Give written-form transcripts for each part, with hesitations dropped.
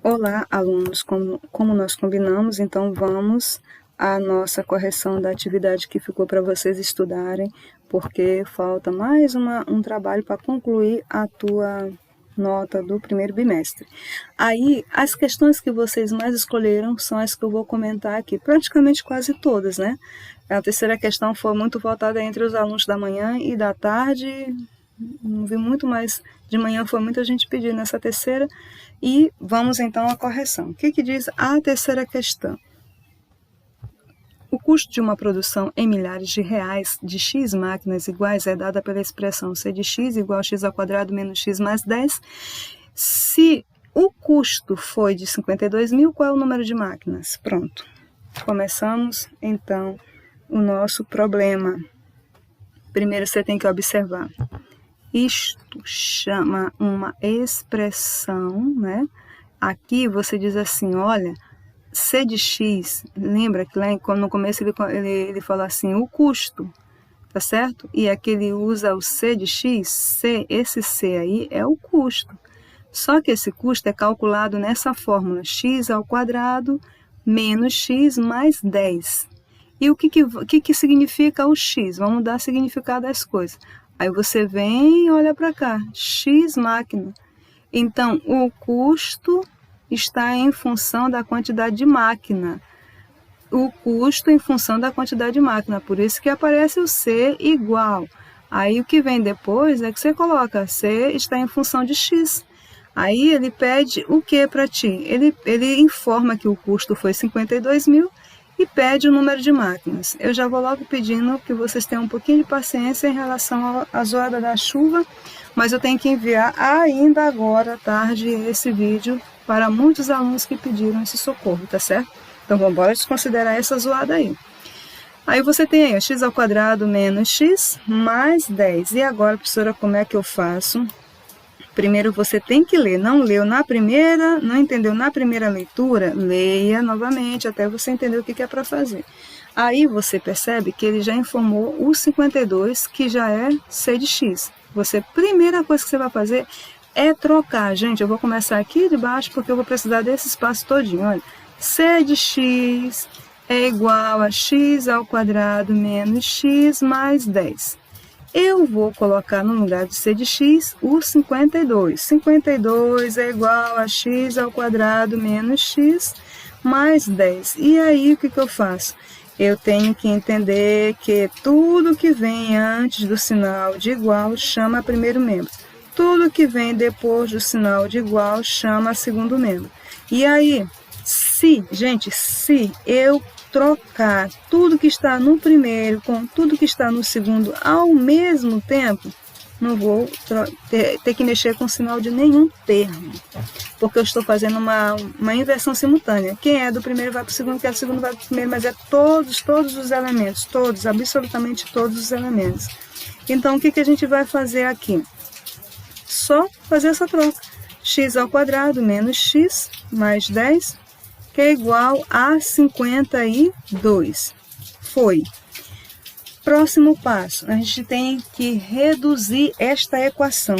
Olá, alunos, como nós combinamos, então vamos à nossa correção da atividade que ficou para vocês estudarem, porque falta mais um trabalho para concluir a tua nota do primeiro bimestre. Aí, as questões que vocês mais escolheram são as que eu vou comentar aqui, praticamente quase todas, né? A terceira questão foi muito voltada entre os alunos da manhã e da tarde. Não vi muito, mas de manhã foi muita gente pedindo nessa terceira. E vamos então à correção. O que diz a terceira questão? O custo de uma produção em milhares de reais de x máquinas iguais é dada pela expressão c de x igual a x ao quadrado menos x mais 10. Se o custo foi de 52 mil, qual é o número de máquinas? Pronto. Começamos então o nosso problema. Primeiro você tem que observar. Isto chama uma expressão, né? Aqui você diz assim, olha, c de x, lembra que lá no começo ele falou assim, o custo, tá certo? E aqui ele usa o c de x, esse c aí é o custo. Só que esse custo é calculado nessa fórmula, x ao quadrado menos x mais 10. E o que significa o x? Vamos dar significado às coisas. Aí você vem e olha para cá, x máquina. Então, o custo está em função da quantidade de máquina. O custo em função da quantidade de máquina, por isso que aparece o C igual. Aí o que vem depois é que você coloca, C está em função de x. Aí ele pede o que para ti? Ele informa que o custo foi 52 mil, e pede o número de máquinas. Eu já vou logo pedindo que vocês tenham um pouquinho de paciência em relação à zoada da chuva, mas eu tenho que enviar ainda agora à tarde esse vídeo para muitos alunos que pediram esse socorro, tá certo? Então vamos embora desconsiderar essa zoada aí. Aí você tem aí x ao quadrado menos x mais 10. E agora, professora, como é que eu faço? Primeiro você tem que ler, não leu na primeira, não entendeu na primeira leitura, leia novamente até você entender o que é para fazer. Aí você percebe que ele já informou o 52, que já é c de x. Primeira coisa que você vai fazer é trocar. Gente, eu vou começar aqui de baixo porque eu vou precisar desse espaço todinho. Olha, c de x é igual a x ao quadrado menos x mais 10. Eu vou colocar no lugar de c de x o 52. 52 é igual a x ao quadrado menos x mais 10. E aí, o que eu faço? Eu tenho que entender que tudo que vem antes do sinal de igual chama primeiro membro. Tudo que vem depois do sinal de igual chama segundo membro. E aí, se eu trocar tudo que está no primeiro com tudo que está no segundo ao mesmo tempo, não vou ter que mexer com o sinal de nenhum termo, porque eu estou fazendo uma inversão simultânea. Quem é do primeiro vai para o segundo, quem é do segundo vai para o primeiro, mas é todos os elementos, absolutamente todos os elementos. Então, o que a gente vai fazer aqui? Só fazer essa troca. X ao quadrado menos x mais 10, que é igual a 52. Foi. Próximo passo, a gente tem que reduzir esta equação.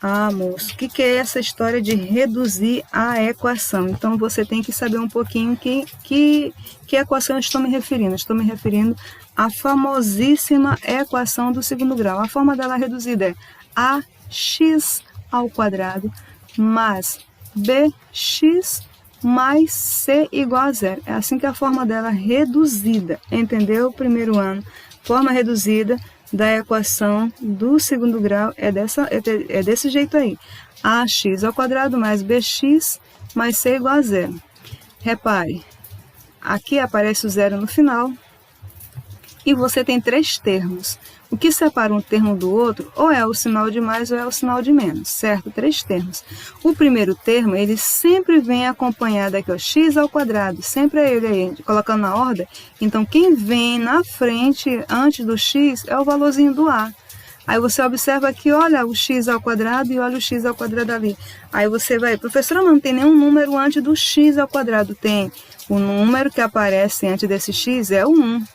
Ah, moço, o que é essa história de reduzir a equação? Então, você tem que saber um pouquinho que equação eu estou me referindo. Estou me referindo à famosíssima equação do segundo grau. A forma dela reduzida é ax ao quadrado mais bx mais c igual a zero. É assim que é a forma dela reduzida. Entendeu? Primeiro ano. Forma reduzida da equação do segundo grau é desse jeito aí. Ax ao quadrado mais bx mais c igual a zero. Repare, aqui aparece o zero no final. E você tem três termos. O que separa um termo do outro, ou é o sinal de mais ou é o sinal de menos, certo? Três termos. O primeiro termo, ele sempre vem acompanhado aqui, ó, x ao quadrado, sempre é ele aí, colocando na ordem. Então, quem vem na frente, antes do x, é o valorzinho do a. Aí você observa aqui, olha o x ao quadrado e olha o x ao quadrado ali. Aí você vai, professora, não tem nenhum número antes do x ao quadrado. Tem. O número que aparece antes desse x é o 1.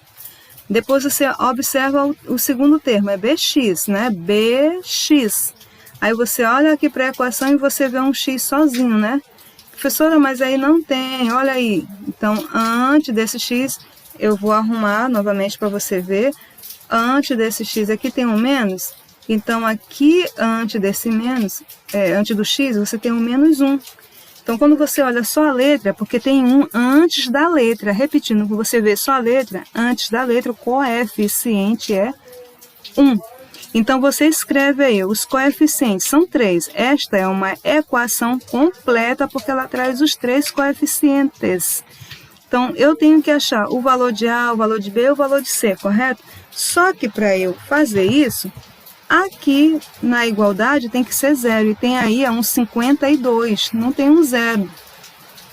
Depois você observa o segundo termo, é bx, né? Bx. Aí você olha aqui para a equação e você vê um x sozinho, né? Professora, mas aí não tem, olha aí. Então, antes desse x, eu vou arrumar novamente para você ver. Antes desse x aqui tem um menos. Então, aqui, antes desse menos, antes do x, você tem um menos 1. Então, quando você olha só a letra, porque tem um antes da letra. Repetindo, quando você vê só a letra, antes da letra, o coeficiente é 1. Então, você escreve aí, os coeficientes são 3. Esta é uma equação completa, porque ela traz os 3 coeficientes. Então, eu tenho que achar o valor de A, o valor de B e o valor de C, correto? Só que para eu fazer isso, aqui na igualdade tem que ser 0, e tem aí um 52, não tem um 0.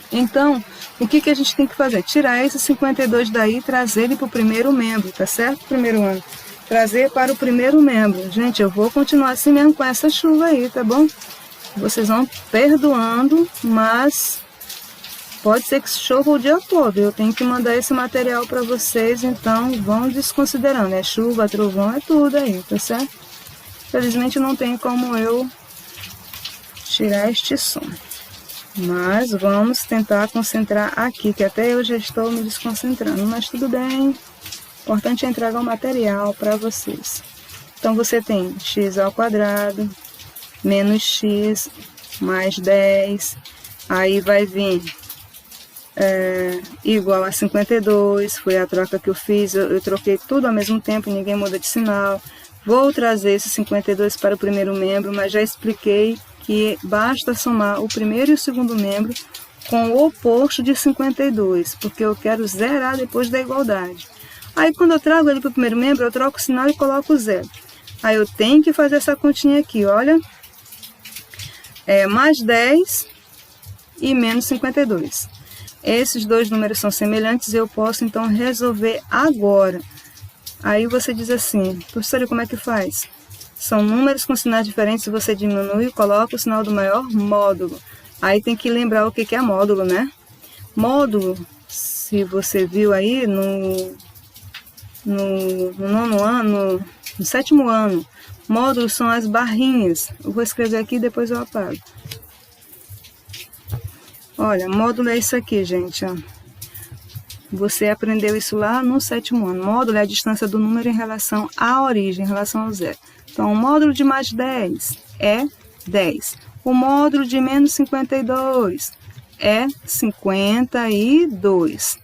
Então, o que a gente tem que fazer? Tirar esse 52 daí e trazer ele para o primeiro membro, tá certo? Primeiro ano. Trazer para o primeiro membro. Gente, eu vou continuar assim mesmo com essa chuva aí, tá bom? Vocês vão perdoando, mas pode ser que chova o dia todo. Eu tenho que mandar esse material para vocês, então vão desconsiderando. É chuva, trovão, é tudo aí, tá certo? Infelizmente não tem como eu tirar este som. Mas vamos tentar concentrar aqui, que até eu já estou me desconcentrando, mas tudo bem. O importante é entregar o material para vocês. Então, você tem x ao quadrado, menos x, mais 10. Aí vai vir igual a 52. Foi a troca que eu fiz. Eu troquei tudo ao mesmo tempo, ninguém muda de sinal. Vou trazer esse 52 para o primeiro membro, mas já expliquei que basta somar o primeiro e o segundo membro com o oposto de 52, porque eu quero zerar depois da igualdade. Aí, quando eu trago ele para o primeiro membro, eu troco o sinal e coloco o 0. Aí, eu tenho que fazer essa continha aqui, olha. Mais 10 e menos 52. Esses dois números são semelhantes e eu posso, então, resolver agora. Aí, você diz assim, professora, como é que faz? São números com sinais diferentes, você diminui e coloca o sinal do maior módulo. Aí, tem que lembrar o que é módulo, né? Módulo, se você viu aí no nono ano, no sétimo ano, módulos são as barrinhas. Eu vou escrever aqui e depois eu apago. Olha, módulo é isso aqui, gente, ó. Você aprendeu isso lá no sétimo ano. Módulo é a distância do número em relação à origem, em relação ao zero. Então, o módulo de mais 10 é 10. O módulo de menos 52 é 52.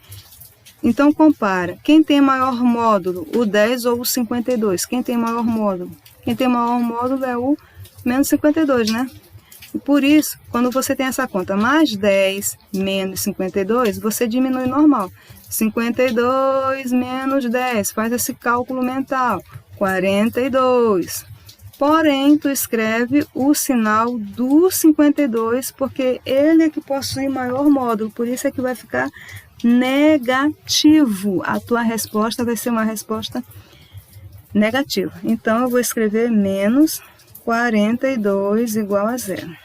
Então, compara. Quem tem maior módulo, o 10 ou o 52? Quem tem maior módulo? Quem tem maior módulo é o menos 52, né? E por isso, quando você tem essa conta mais 10 menos 52, você diminui normal. 52 menos 10, faz esse cálculo mental. 42. Porém, tu escreve o sinal do 52, porque ele é que possui maior módulo. Por isso é que vai ficar negativo. A tua resposta vai ser uma resposta negativa. Então, eu vou escrever menos 42 igual a 0.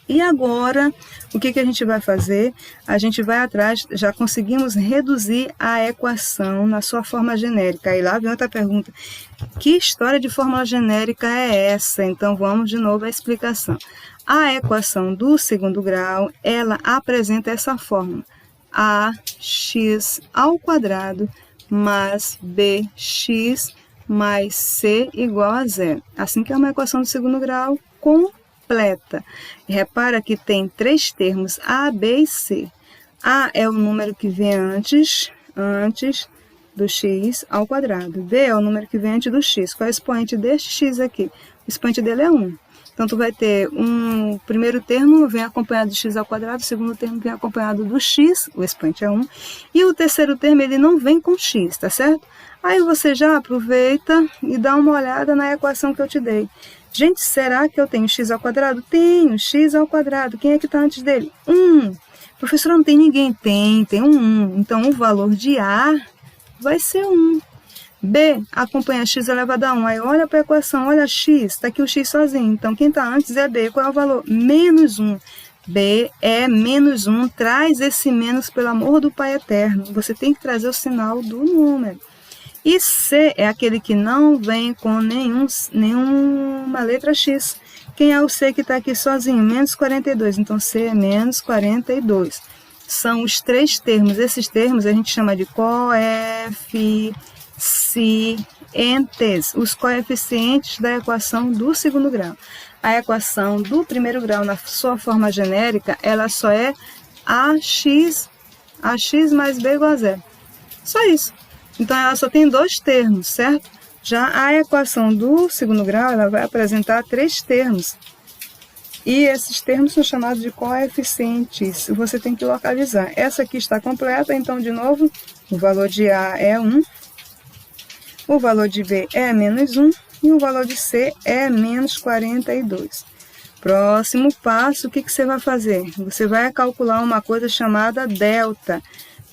E agora, o que a gente vai fazer? A gente vai atrás, já conseguimos reduzir a equação na sua forma genérica. Aí lá vem outra pergunta. Que história de fórmula genérica é essa? Então, vamos de novo à explicação. A equação do segundo grau, ela apresenta essa fórmula. Ax ao quadrado mais bx mais c igual a 0. Assim que é uma equação do segundo grau completa. Repara que tem 3 termos, A, B e C. A é o número que vem antes do x ao quadrado. B é o número que vem antes do x. Qual é o expoente deste x aqui? O expoente dele é 1. Então, tu vai ter o primeiro termo vem acompanhado de x ao quadrado, o segundo termo vem acompanhado do x, o expoente é 1, e o terceiro termo ele não vem com x, tá certo? Aí você já aproveita e dá uma olhada na equação que eu te dei. Gente, será que eu tenho x ao quadrado? Tenho, x ao quadrado. Quem é que está antes dele? 1. Professora, não tem ninguém? Tem um 1. Então, o valor de A vai ser 1. B acompanha x elevado a 1. Aí olha para a equação, olha x, está aqui o x sozinho. Então, quem está antes é B. Qual é o valor? Menos 1. B é menos 1. Traz esse menos, pelo amor do Pai Eterno. Você tem que trazer o sinal do número. E C é aquele que não vem com nenhuma letra x. Quem é o C que está aqui sozinho? Menos 42. Então, C é menos 42. São os três termos. Esses termos a gente chama de coeficientes. Os coeficientes da equação do segundo grau. A equação do primeiro grau, na sua forma genérica, ela só é ax mais b igual a zero. Só isso. Então, ela só tem dois termos, certo? Já a equação do segundo grau, ela vai apresentar três termos. E esses termos são chamados de coeficientes. Você tem que localizar. Essa aqui está completa, então, de novo, o valor de A é 1, o valor de B é menos 1 e o valor de C é menos 42. Próximo passo, o que você vai fazer? Você vai calcular uma coisa chamada delta.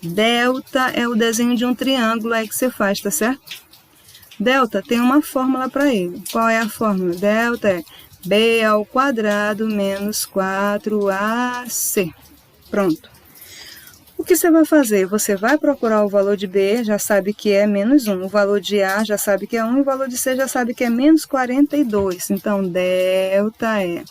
Delta é o desenho de um triângulo aí que você faz, tá certo? Delta tem uma fórmula para ele. Qual é a fórmula? Delta é b ao quadrado menos 4ac. Pronto. O que você vai fazer? Você vai procurar o valor de b, já sabe que é menos 1. O valor de a já sabe que é 1. E o valor de c já sabe que é menos 42. Então, delta é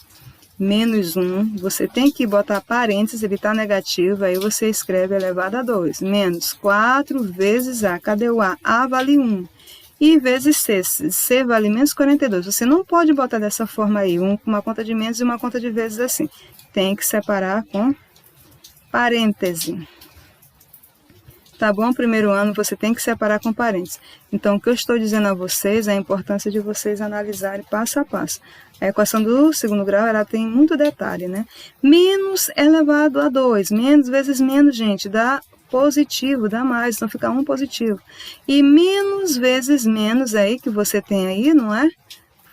menos 1. Você tem que botar parênteses, ele está negativo. Aí você escreve elevado a 2. Menos 4 vezes a. Cadê o a? A vale 1. E vezes C. C vale menos 42. Você não pode botar dessa forma aí, uma conta de menos e uma conta de vezes assim. Tem que separar com parêntese. Tá bom? Primeiro ano você tem que separar com parênteses. Então, o que eu estou dizendo a vocês é a importância de vocês analisarem passo a passo. A equação do segundo grau, ela tem muito detalhe, né? Menos elevado a 2. Menos vezes menos, gente, dá positivo, dá mais, então fica 1 positivo. E menos vezes menos aí, que você tem aí, não é?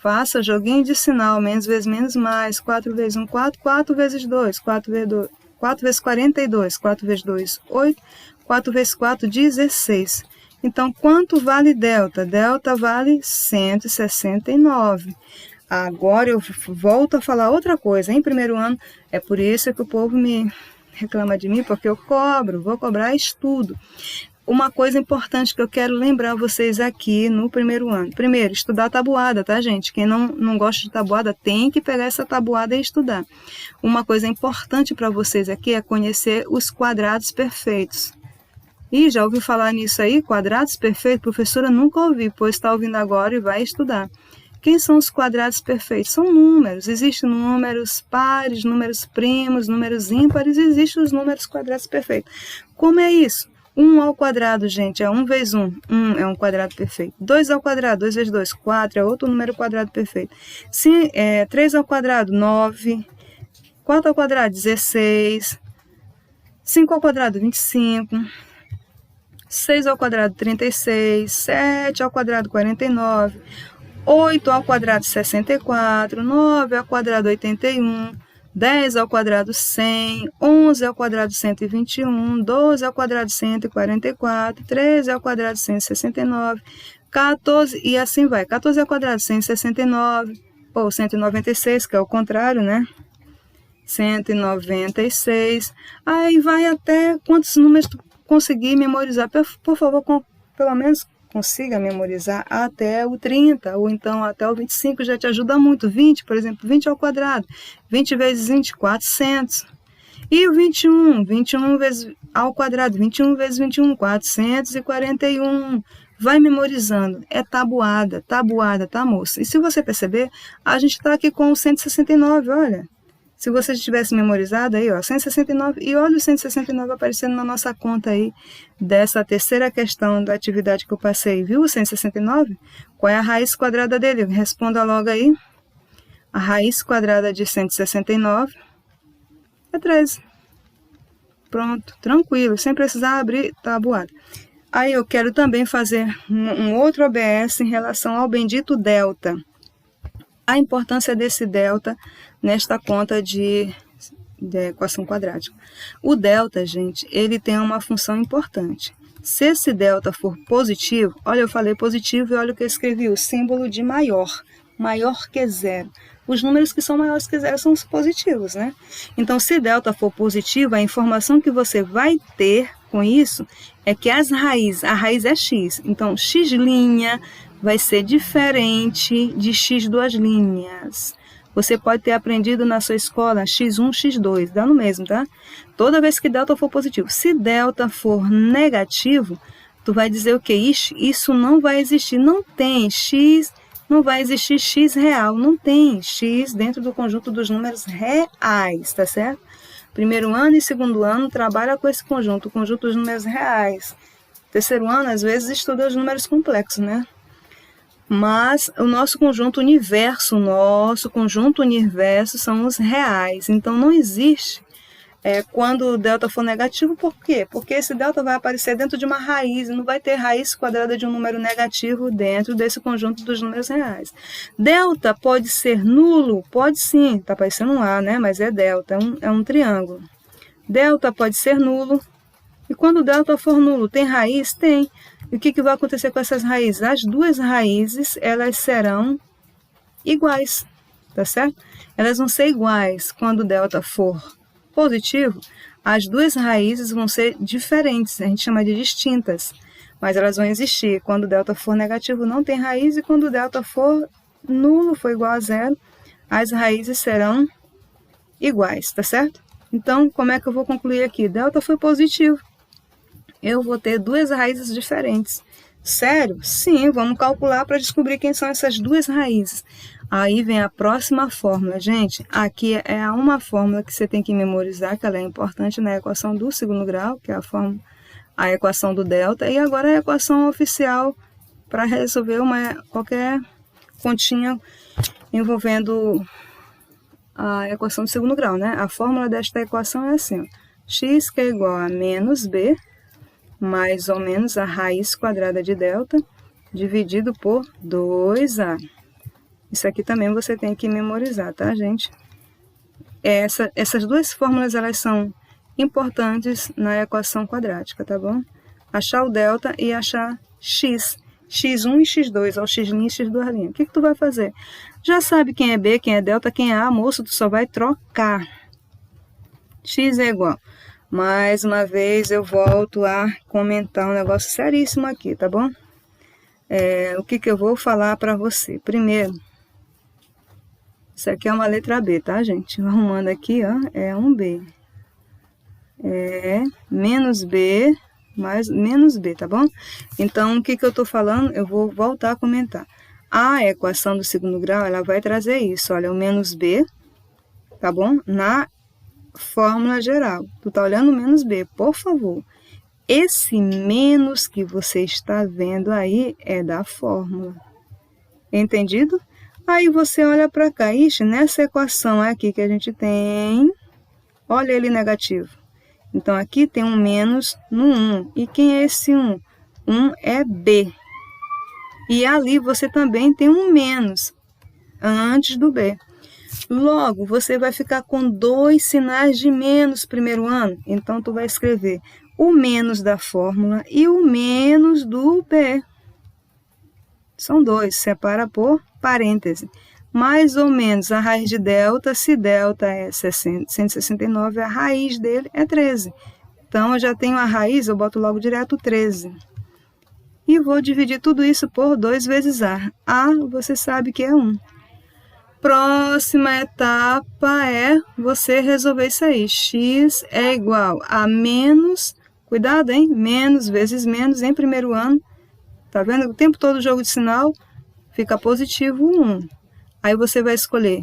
Faça joguinho de sinal, menos vezes menos mais, 4 vezes 1, 4, 4 vezes 2, 4 vezes 42, 4 vezes 2, 8, 4 vezes 4, 16. Então, quanto vale delta? Delta vale 169. Agora eu volto a falar outra coisa. Em primeiro ano, é por isso que o povo me reclama de mim, porque eu vou cobrar estudo. Uma coisa importante que eu quero lembrar vocês aqui no primeiro ano. Primeiro, estudar tabuada, tá, gente? Quem não gosta de tabuada tem que pegar essa tabuada e estudar. Uma coisa importante para vocês aqui é conhecer os quadrados perfeitos. Ih, já ouviu falar nisso aí? Quadrados perfeitos? Professora, nunca ouvi, pois está ouvindo agora e vai estudar. Quem são os quadrados perfeitos? São números. Existem números pares, números primos, números ímpares, e existem os números quadrados perfeitos. Como é isso? 1 ao quadrado, gente, é 1 vezes 1. 1 é um quadrado perfeito. 2 ao quadrado, 2 vezes 2, 4, é outro número quadrado perfeito. 3 ao quadrado, 9. 4 ao quadrado, 16. 5 ao quadrado, 25. 6 ao quadrado, 36. 7 ao quadrado, 49. 8 ao quadrado, 64, 9 ao quadrado, 81, 10 ao quadrado, 100, 11 ao quadrado, 121, 12 ao quadrado, 144, 13 ao quadrado, 169, 14, e assim vai. 14 ao quadrado, 169, ou 196, que é o contrário, né? 196, aí vai até quantos números tu conseguir memorizar. Por favor, pelo menos consiga memorizar até o 30, ou então até o 25, já te ajuda muito. 20, por exemplo, 20 ao quadrado, 20 vezes 20, 400. E o 21, 21 vezes ao quadrado, 21 vezes 21, 441. Vai memorizando, é tabuada, tá, moça? E se você perceber, a gente está aqui com o 169, olha. Se você tivesse memorizado aí, ó, 169, e olha o 169 aparecendo na nossa conta aí, dessa terceira questão da atividade que eu passei, viu o 169? Qual é a raiz quadrada dele? Responda logo aí. A raiz quadrada de 169 é 13. Pronto, tranquilo, sem precisar abrir tabuada. Aí eu quero também fazer um outro OBS em relação ao bendito delta. A importância desse delta nesta conta de equação quadrática. O delta, gente, ele tem uma função importante. Se esse delta for positivo, olha, eu falei positivo e olha o que eu escrevi, o símbolo de maior que zero. Os números que são maiores que zero são os positivos, né? Então, se delta for positivo, a informação que você vai ter com isso é que a raiz é x. Então, x' vai ser diferente de x duas linhas. Você pode ter aprendido na sua escola x1, x2, dá no mesmo, tá? Toda vez que delta for positivo. Se delta for negativo, tu vai dizer o quê? Isso não vai existir, não tem x, não vai existir x real, não tem x dentro do conjunto dos números reais, tá certo? Primeiro ano e segundo ano trabalha com esse conjunto, o conjunto dos números reais. Terceiro ano, às vezes, estuda os números complexos, né? Mas o nosso conjunto universo são os reais. Então, não existe quando o delta for negativo. Por quê? Porque esse delta vai aparecer dentro de uma raiz, e não vai ter raiz quadrada de um número negativo dentro desse conjunto dos números reais. Delta pode ser nulo? Pode sim, está parecendo um A, né? Mas é delta, é um triângulo. Delta pode ser nulo. E quando o delta for nulo, tem raiz? Tem. E o que vai acontecer com essas raízes? As duas raízes, elas serão iguais, tá certo? Elas vão ser iguais. Quando o delta for positivo, as duas raízes vão ser diferentes, a gente chama de distintas, mas elas vão existir. Quando o delta for negativo, não tem raiz, e quando o delta for nulo, for igual a zero, as raízes serão iguais, tá certo? Então, como é que eu vou concluir aqui? Delta foi positivo. Eu vou ter duas raízes diferentes. Sério? Sim, vamos calcular para descobrir quem são essas duas raízes. Aí vem a próxima fórmula. Gente, aqui é uma fórmula que você tem que memorizar, que ela é importante na equação do segundo grau, que é a equação do delta, e agora a equação oficial para resolver qualquer continha envolvendo a equação do segundo grau, né? A fórmula desta equação é assim, ó, x que é igual a menos b, mais ou menos a raiz quadrada de delta, dividido por 2a. Isso aqui também você tem que memorizar, tá, gente? Essas duas fórmulas, elas são importantes na equação quadrática, tá bom? Achar o delta e achar x. x1 e x2, ou x' e x2'. O que tu vai fazer? Já sabe quem é b, quem é delta, quem é a, moço, tu só vai trocar. X é igual. Mais uma vez eu volto a comentar um negócio seríssimo aqui, tá bom? O que eu vou falar para você? Primeiro, isso aqui é uma letra B, tá, gente? Arrumando aqui, ó, é um B. Menos B, mais menos B, tá bom? Então, o que eu tô falando? Eu vou voltar a comentar. A equação do segundo grau, ela vai trazer isso, olha, o menos B, tá bom? Na fórmula geral. Tu tá olhando o menos B, por favor. Esse menos que você está vendo aí é da fórmula. Entendido? Aí você olha para cá. Ixi, nessa equação aqui que a gente tem, olha ele negativo. Então, aqui tem um menos no 1. E quem é esse 1? 1 é B. E ali você também tem um menos antes do B. Logo, você vai ficar com dois sinais de menos primeiro ano. Então, tu vai escrever o menos da fórmula e o menos do B. São dois, separa por parêntese. Mais ou menos a raiz de delta, se delta é 169, a raiz dele é 13. Então, eu já tenho a raiz, eu boto logo direto 13. E vou dividir tudo isso por 2 vezes A. A, você sabe que é 1. Próxima etapa é você resolver isso aí. X é igual a menos, cuidado, hein? Menos vezes menos em primeiro ano. Tá vendo? O tempo todo o jogo de sinal fica positivo 1. Aí você vai escolher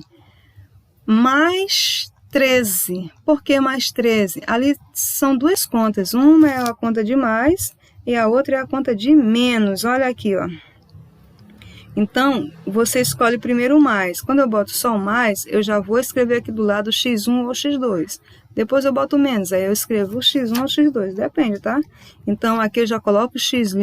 mais 13. Por que mais 13? Ali são duas contas. Uma é a conta de mais e a outra é a conta de menos. Olha aqui, ó. Então, você escolhe primeiro o mais. Quando eu boto só o mais, eu já vou escrever aqui do lado x1 ou x2. Depois eu boto o menos, aí eu escrevo x1 ou x2, depende, tá? Então, aqui eu já coloco x'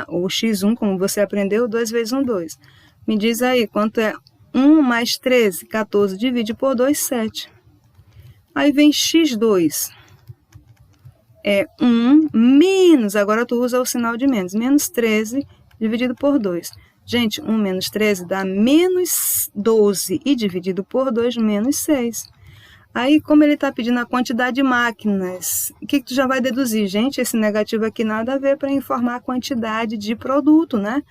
ou x1, como você aprendeu, 2 vezes 1, 2. Me diz aí, quanto é 1 mais 13? 14, divide por 2, 7. Aí vem x2. É 1 menos, agora tu usa o sinal de menos, menos 13 dividido por 2. Gente, 1 menos 13 dá menos 12 e dividido por 2, menos 6. Aí, como ele está pedindo a quantidade de máquinas, o que tu já vai deduzir? Gente, esse negativo aqui nada a ver para informar a quantidade de produto, né?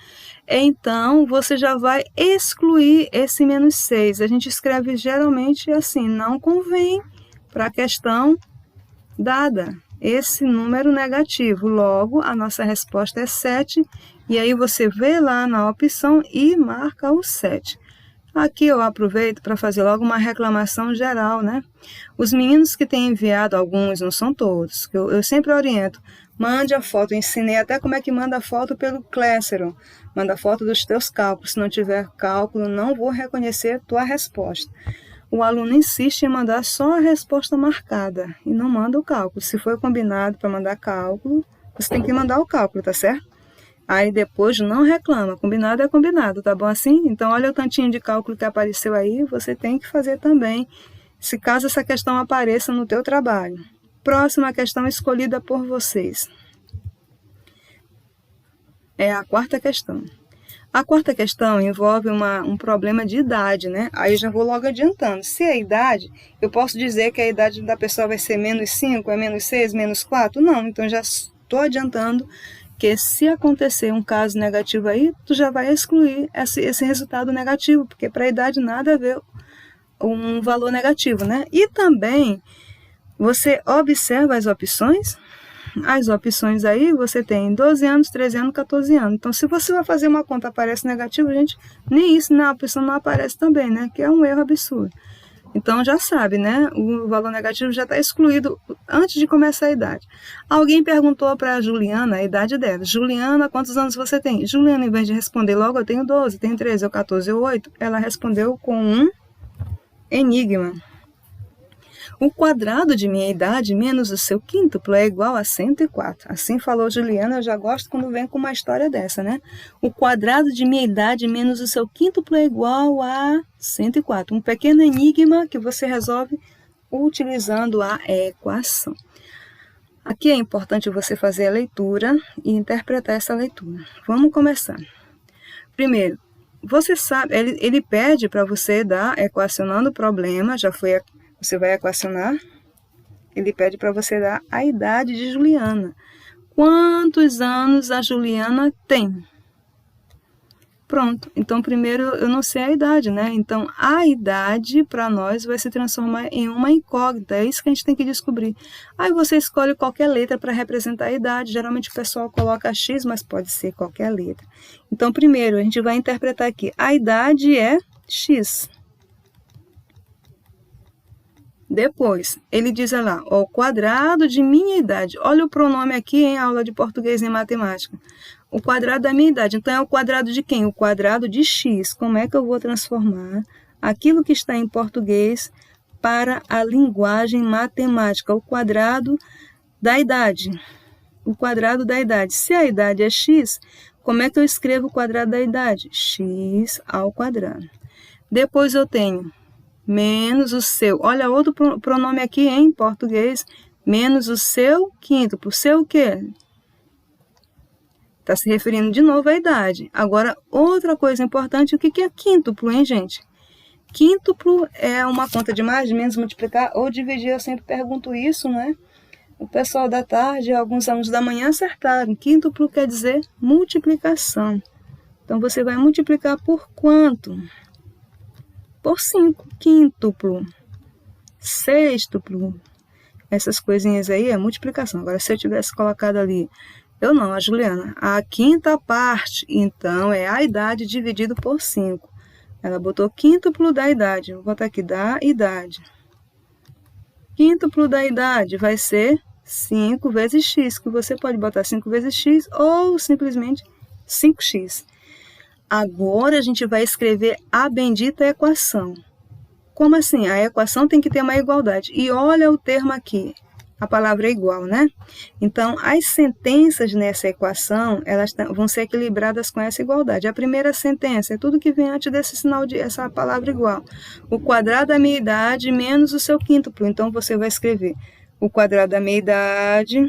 Então, você já vai excluir esse -6. A gente escreve geralmente assim, não convém para a questão dada esse número negativo. Logo, a nossa resposta é 7, e aí você vê lá na opção e marca o 7. Aqui eu aproveito para fazer logo uma reclamação geral, né? Os meninos que têm enviado, alguns, não são todos, que eu sempre oriento, mande a foto, eu ensinei até como é que manda a foto pelo Classroom, manda a foto dos teus cálculos, se não tiver cálculo, não vou reconhecer tua resposta. O aluno insiste em mandar só a resposta marcada e não manda o cálculo. Se foi combinado para mandar cálculo, você tem que mandar o cálculo, tá certo? Aí depois não reclama, combinado é combinado, tá bom assim? Então olha o tantinho de cálculo que apareceu aí, você tem que fazer também, se caso essa questão apareça no teu trabalho. Próxima questão escolhida por vocês. É a quarta questão. A quarta questão envolve um problema de idade, né? Aí eu já vou logo adiantando. Se é a idade, eu posso dizer que a idade da pessoa vai ser -5, é -6, -4? Não, então já estou adiantando que se acontecer um caso negativo aí, tu já vai excluir esse resultado negativo, porque para a idade nada a ver um valor negativo, né? E também, você observa as opções. As opções aí, você tem 12 anos, 13 anos, 14 anos. Então, se você vai fazer uma conta aparece negativo, gente, nem isso na opção não aparece também, né? Que é um erro absurdo. Então, já sabe, né? O valor negativo já está excluído antes de começar a idade. Alguém perguntou para a Juliana a idade dela. Juliana, quantos anos você tem? Juliana, em vez de responder logo, eu tenho 12, tenho 13, ou 14, ou 8, ela respondeu com um enigma. O quadrado de minha idade menos o seu quíntuplo é igual a 104. Assim falou Juliana, eu já gosto quando vem com uma história dessa, né? O quadrado de minha idade menos o seu quíntuplo é igual a 104. Um pequeno enigma que você resolve utilizando a equação. Aqui é importante você fazer a leitura e interpretar essa leitura. Vamos começar. Primeiro, você sabe, ele pede para você dar equacionando o problema, você vai equacionar, ele pede para você dar a idade de Juliana. Quantos anos a Juliana tem? Pronto, então primeiro eu não sei a idade, né? Então a idade para nós vai se transformar em uma incógnita, é isso que a gente tem que descobrir. Aí você escolhe qualquer letra para representar a idade, geralmente o pessoal coloca X, mas pode ser qualquer letra. Então primeiro a gente vai interpretar aqui, a idade é X. Depois, ele diz lá, ó, o quadrado de minha idade. Olha o pronome aqui em aula de português e matemática. O quadrado da minha idade. Então, é o quadrado de quem? O quadrado de x. Como é que eu vou transformar aquilo que está em português para a linguagem matemática? O quadrado da idade. O quadrado da idade. Se a idade é x, como é que eu escrevo o quadrado da idade? X ao quadrado. Depois eu tenho menos o seu, olha outro pronome aqui em português, menos o seu quíntuplo. Seu o quê? Está se referindo de novo à idade. Agora, outra coisa importante, o que é quíntuplo, hein, gente? Quíntuplo é uma conta de mais, de menos, multiplicar ou dividir, eu sempre pergunto isso, né? O pessoal da tarde, alguns alunos da manhã acertaram. Quíntuplo quer dizer multiplicação. Então, você vai multiplicar por quanto? Por 5, quíntuplo, sextuplo, essas coisinhas aí é multiplicação. Agora, se eu tivesse colocado ali, eu não, a Juliana, a quinta parte, então é a idade dividido por 5. Ela botou quíntuplo da idade, vou botar aqui, da idade. Quíntuplo da idade vai ser 5 vezes x, que você pode botar 5 vezes x ou simplesmente 5x. Agora a gente vai escrever a bendita equação. Como assim? A equação tem que ter uma igualdade. E olha o termo aqui, a palavra é igual, né? Então, as sentenças nessa equação, elas vão ser equilibradas com essa igualdade. A primeira sentença é tudo que vem antes desse sinal de essa palavra igual. O quadrado da minha idade menos o seu quíntuplo. Então, você vai escrever o quadrado da minha idade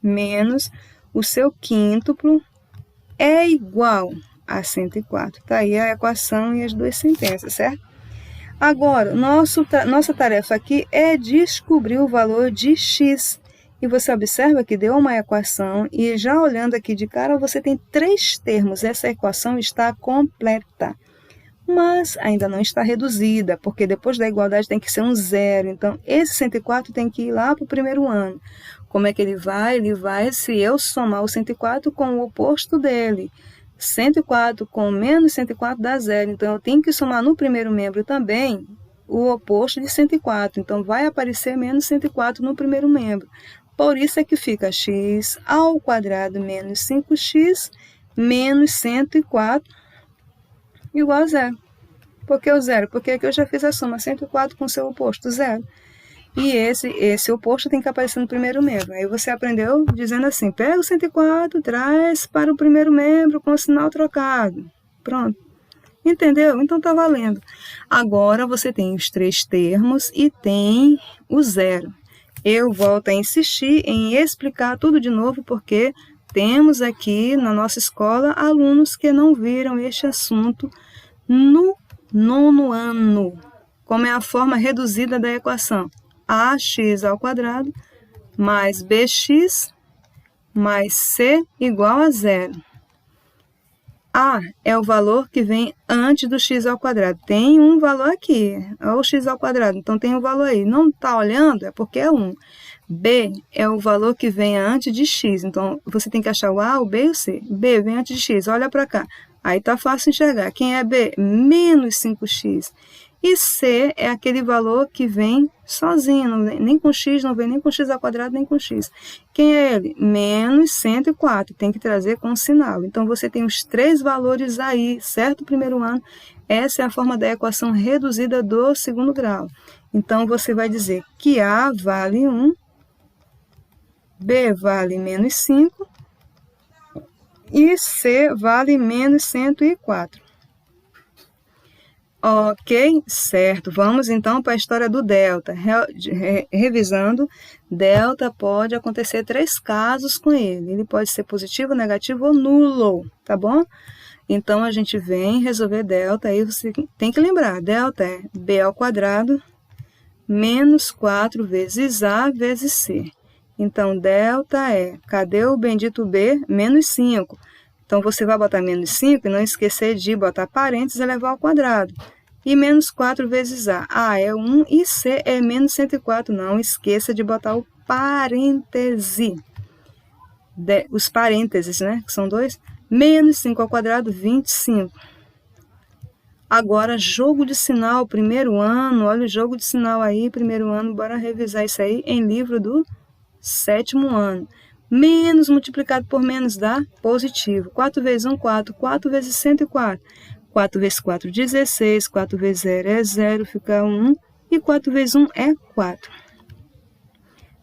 menos o seu quíntuplo é igual a 104. Tá aí a equação e as duas sentenças, certo? Agora, nossa tarefa aqui é descobrir o valor de x. E você observa que deu uma equação e já olhando aqui de cara, você tem 3 termos. Essa equação está completa, mas ainda não está reduzida, porque depois da igualdade tem que ser um zero. Então, esse 104 tem que ir lá para o primeiro ano. Como é que ele vai? Ele vai se eu somar o 104 com o oposto dele. 104 com menos 104 dá zero. Então, eu tenho que somar no primeiro membro também o oposto de 104. Então, vai aparecer menos 104 no primeiro membro. Por isso é que fica x ao quadrado menos 5x menos 104 igual a zero. Por que o zero? Porque aqui eu já fiz a soma 104 com seu oposto, zero. E esse oposto tem que aparecer no primeiro membro. Aí você aprendeu dizendo assim, pega o 104, traz para o primeiro membro com o sinal trocado. Pronto. Entendeu? Então tá valendo. Agora você tem os 3 termos e tem o zero. Eu volto a insistir em explicar tudo de novo, porque temos aqui na nossa escola alunos que não viram este assunto no 9º ano. Como é a forma reduzida da equação? Ax ao quadrado mais bx mais c igual a zero. A é o valor que vem antes do x ao quadrado. Tem um valor aqui, é o x ao quadrado, então tem um valor aí. Não está olhando? É porque é 1. B é o valor que vem antes de x. Então, você tem que achar o A, o B e o C. B vem antes de x, olha para cá. Aí tá fácil enxergar. Quem é B? Menos 5x. E C é aquele valor que vem sozinho, nem com x, não vem nem com x ao quadrado, nem com x. Quem é ele? Menos 104, tem que trazer com sinal. Então, você tem os 3 valores aí, certo? Primeiro ano, essa é a forma da equação reduzida do 2º grau. Então, você vai dizer que A vale 1, B vale menos 5 e C vale menos 104. Ok, certo. Vamos então para a história do delta. Revisando, delta pode acontecer 3 casos com ele. Ele pode ser positivo, negativo ou nulo, tá bom? Então, a gente vem resolver delta, aí você tem que lembrar, delta é b ao quadrado menos 4 vezes a vezes c. Então, delta é, cadê o bendito b? Menos 5. Então, você vai botar menos 5 e não esquecer de botar parênteses e levar ao quadrado. E menos 4 vezes A. A é 1 e C é menos 104. Não esqueça de botar o parêntese. Os parênteses, né? Que são 2. Menos 5 ao quadrado, 25. Agora, jogo de sinal, primeiro ano. Olha o jogo de sinal aí, primeiro ano. Bora revisar isso aí em livro do 7º ano. Menos multiplicado por menos dá positivo. 4 vezes 1, 4. 4 vezes 104. 4 vezes 4, 16. 4 vezes 0 é 0, fica 1. E 4 vezes 1 é 4.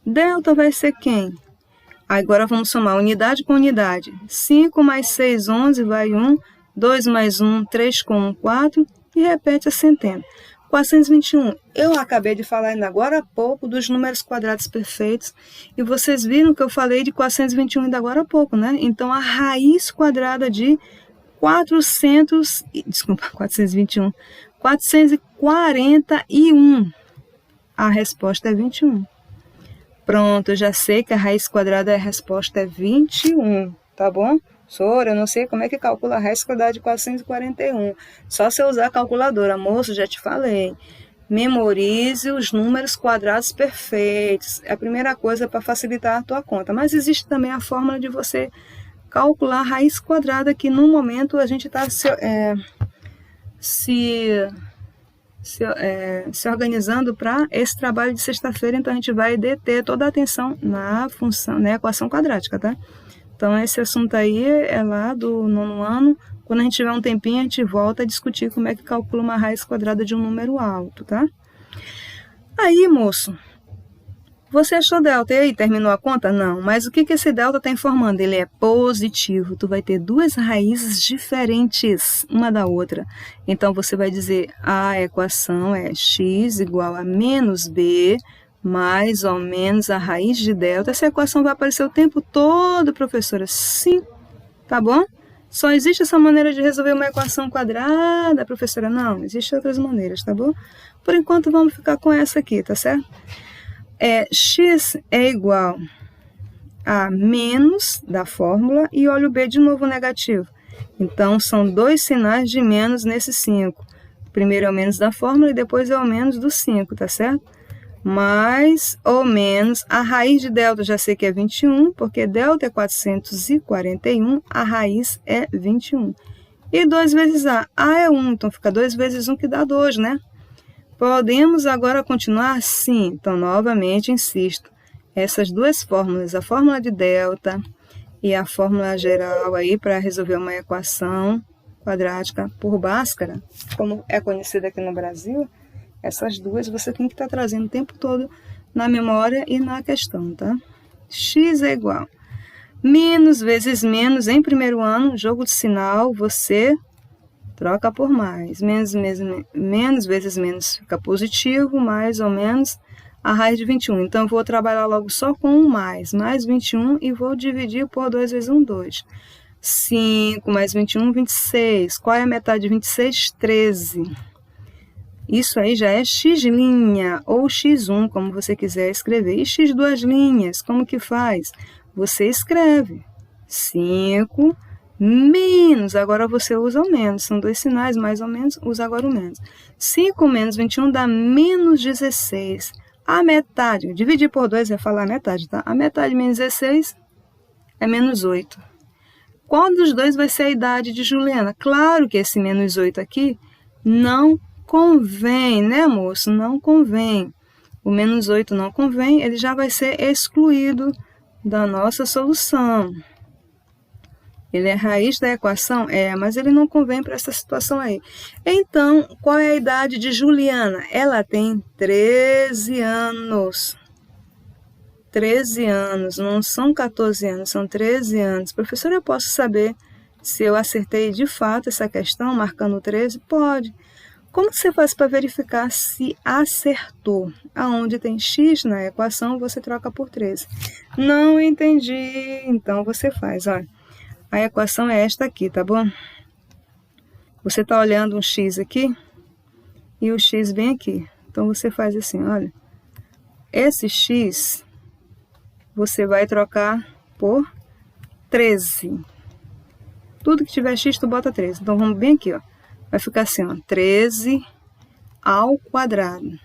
Delta vai ser quem? Agora vamos somar unidade com unidade. 5 mais 6, 11, vai 1. 2 mais 1, 3 com 1, 4. E repete a centena. 421. Eu acabei de falar ainda agora há pouco dos números quadrados perfeitos. E vocês viram que eu falei de 421 ainda agora há pouco, né? Então, a raiz quadrada de 421. 441. A resposta é 21. Pronto, eu já sei que a raiz quadrada, a resposta é 21, tá bom? Sora, eu não sei como é que calcula a raiz quadrada de 441. Só se eu usar a calculadora, moço, já te falei. Memorize os números quadrados perfeitos. É a primeira coisa para facilitar a tua conta. Mas existe também a fórmula de você calcular a raiz quadrada, que no momento a gente está se organizando para esse trabalho de sexta-feira, então a gente vai deter toda a atenção na função, na equação quadrática, tá? Então, esse assunto aí é lá do 9º ano. Quando a gente tiver um tempinho, a gente volta a discutir como é que calcula uma raiz quadrada de um número alto, tá? Aí, moço, você achou delta? E aí, terminou a conta? Não. Mas o que esse delta está informando? Ele é positivo. Tu vai ter 2 raízes diferentes, uma da outra. Então, você vai dizer, a equação é x igual a menos b, mais ou menos a raiz de delta. Essa equação vai aparecer o tempo todo, professora? Sim. Tá bom? Só existe essa maneira de resolver uma equação quadrada, professora? Não, existem outras maneiras, tá bom? Por enquanto, vamos ficar com essa aqui, tá certo? X é igual a menos da fórmula e olha o B de novo negativo. Então, são dois sinais de menos nesse 5. Primeiro é o menos da fórmula e depois é o menos do 5, tá certo? Mais ou menos, a raiz de delta já sei que é 21, porque delta é 441, a raiz é 21. E 2 vezes A é 1, então fica 2 vezes 1 que dá 2, né? Podemos agora continuar? Sim. Então, novamente, insisto, essas duas fórmulas, a fórmula de delta e a fórmula geral aí para resolver uma equação quadrática por Bhaskara, como é conhecida aqui no Brasil, essas duas você tem que estar trazendo o tempo todo na memória e na questão, tá? X é igual menos vezes menos em primeiro ano, jogo de sinal, você troca por mais. Menos vezes menos fica positivo, mais ou menos a raiz de 21. Então, eu vou trabalhar logo só com 1 mais 21 e vou dividir por 2 vezes 1, 2. 5 mais 21, 26. Qual é a metade de 26? 13. Isso aí já é x' ou x1, como você quiser escrever. E x duas linhas, como que faz? Você escreve 5 menos, agora você usa o menos, são dois sinais, mais ou menos, usa agora o menos. 5 menos 21 dá menos 16. A metade, dividir por 2 vai falar a metade, tá? A metade de menos 16 é menos 8. Qual dos dois vai ser a idade de Juliana? Claro que esse menos 8 aqui não convém, né, moço? Não convém. O menos 8 não convém, ele já vai ser excluído da nossa solução. Ele é raiz da equação? Mas ele não convém para essa situação aí. Então, qual é a idade de Juliana? Ela tem 13 anos. 13 anos, não são 14 anos, são 13 anos. Professora, eu posso saber se eu acertei de fato essa questão, marcando 13? Pode. Como que você faz para verificar se acertou? Aonde tem x na equação, você troca por 13. Não entendi. Então, você faz, olha. A equação é esta aqui, tá bom? Você está olhando um x aqui e o x vem aqui. Então, você faz assim, olha. Esse x você vai trocar por 13. Tudo que tiver x, tu bota 13. Então, vamos bem aqui, ó. Vai ficar assim, ó, 13 ao quadrado.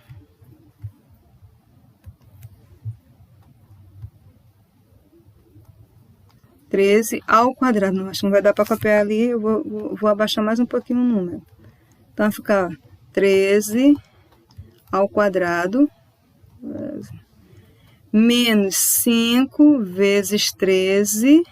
Ao quadrado. Não, acho que não vai dar para copiar ali, eu vou abaixar mais um pouquinho o número. Então, vai ficar 13 ao quadrado menos 5 vezes 13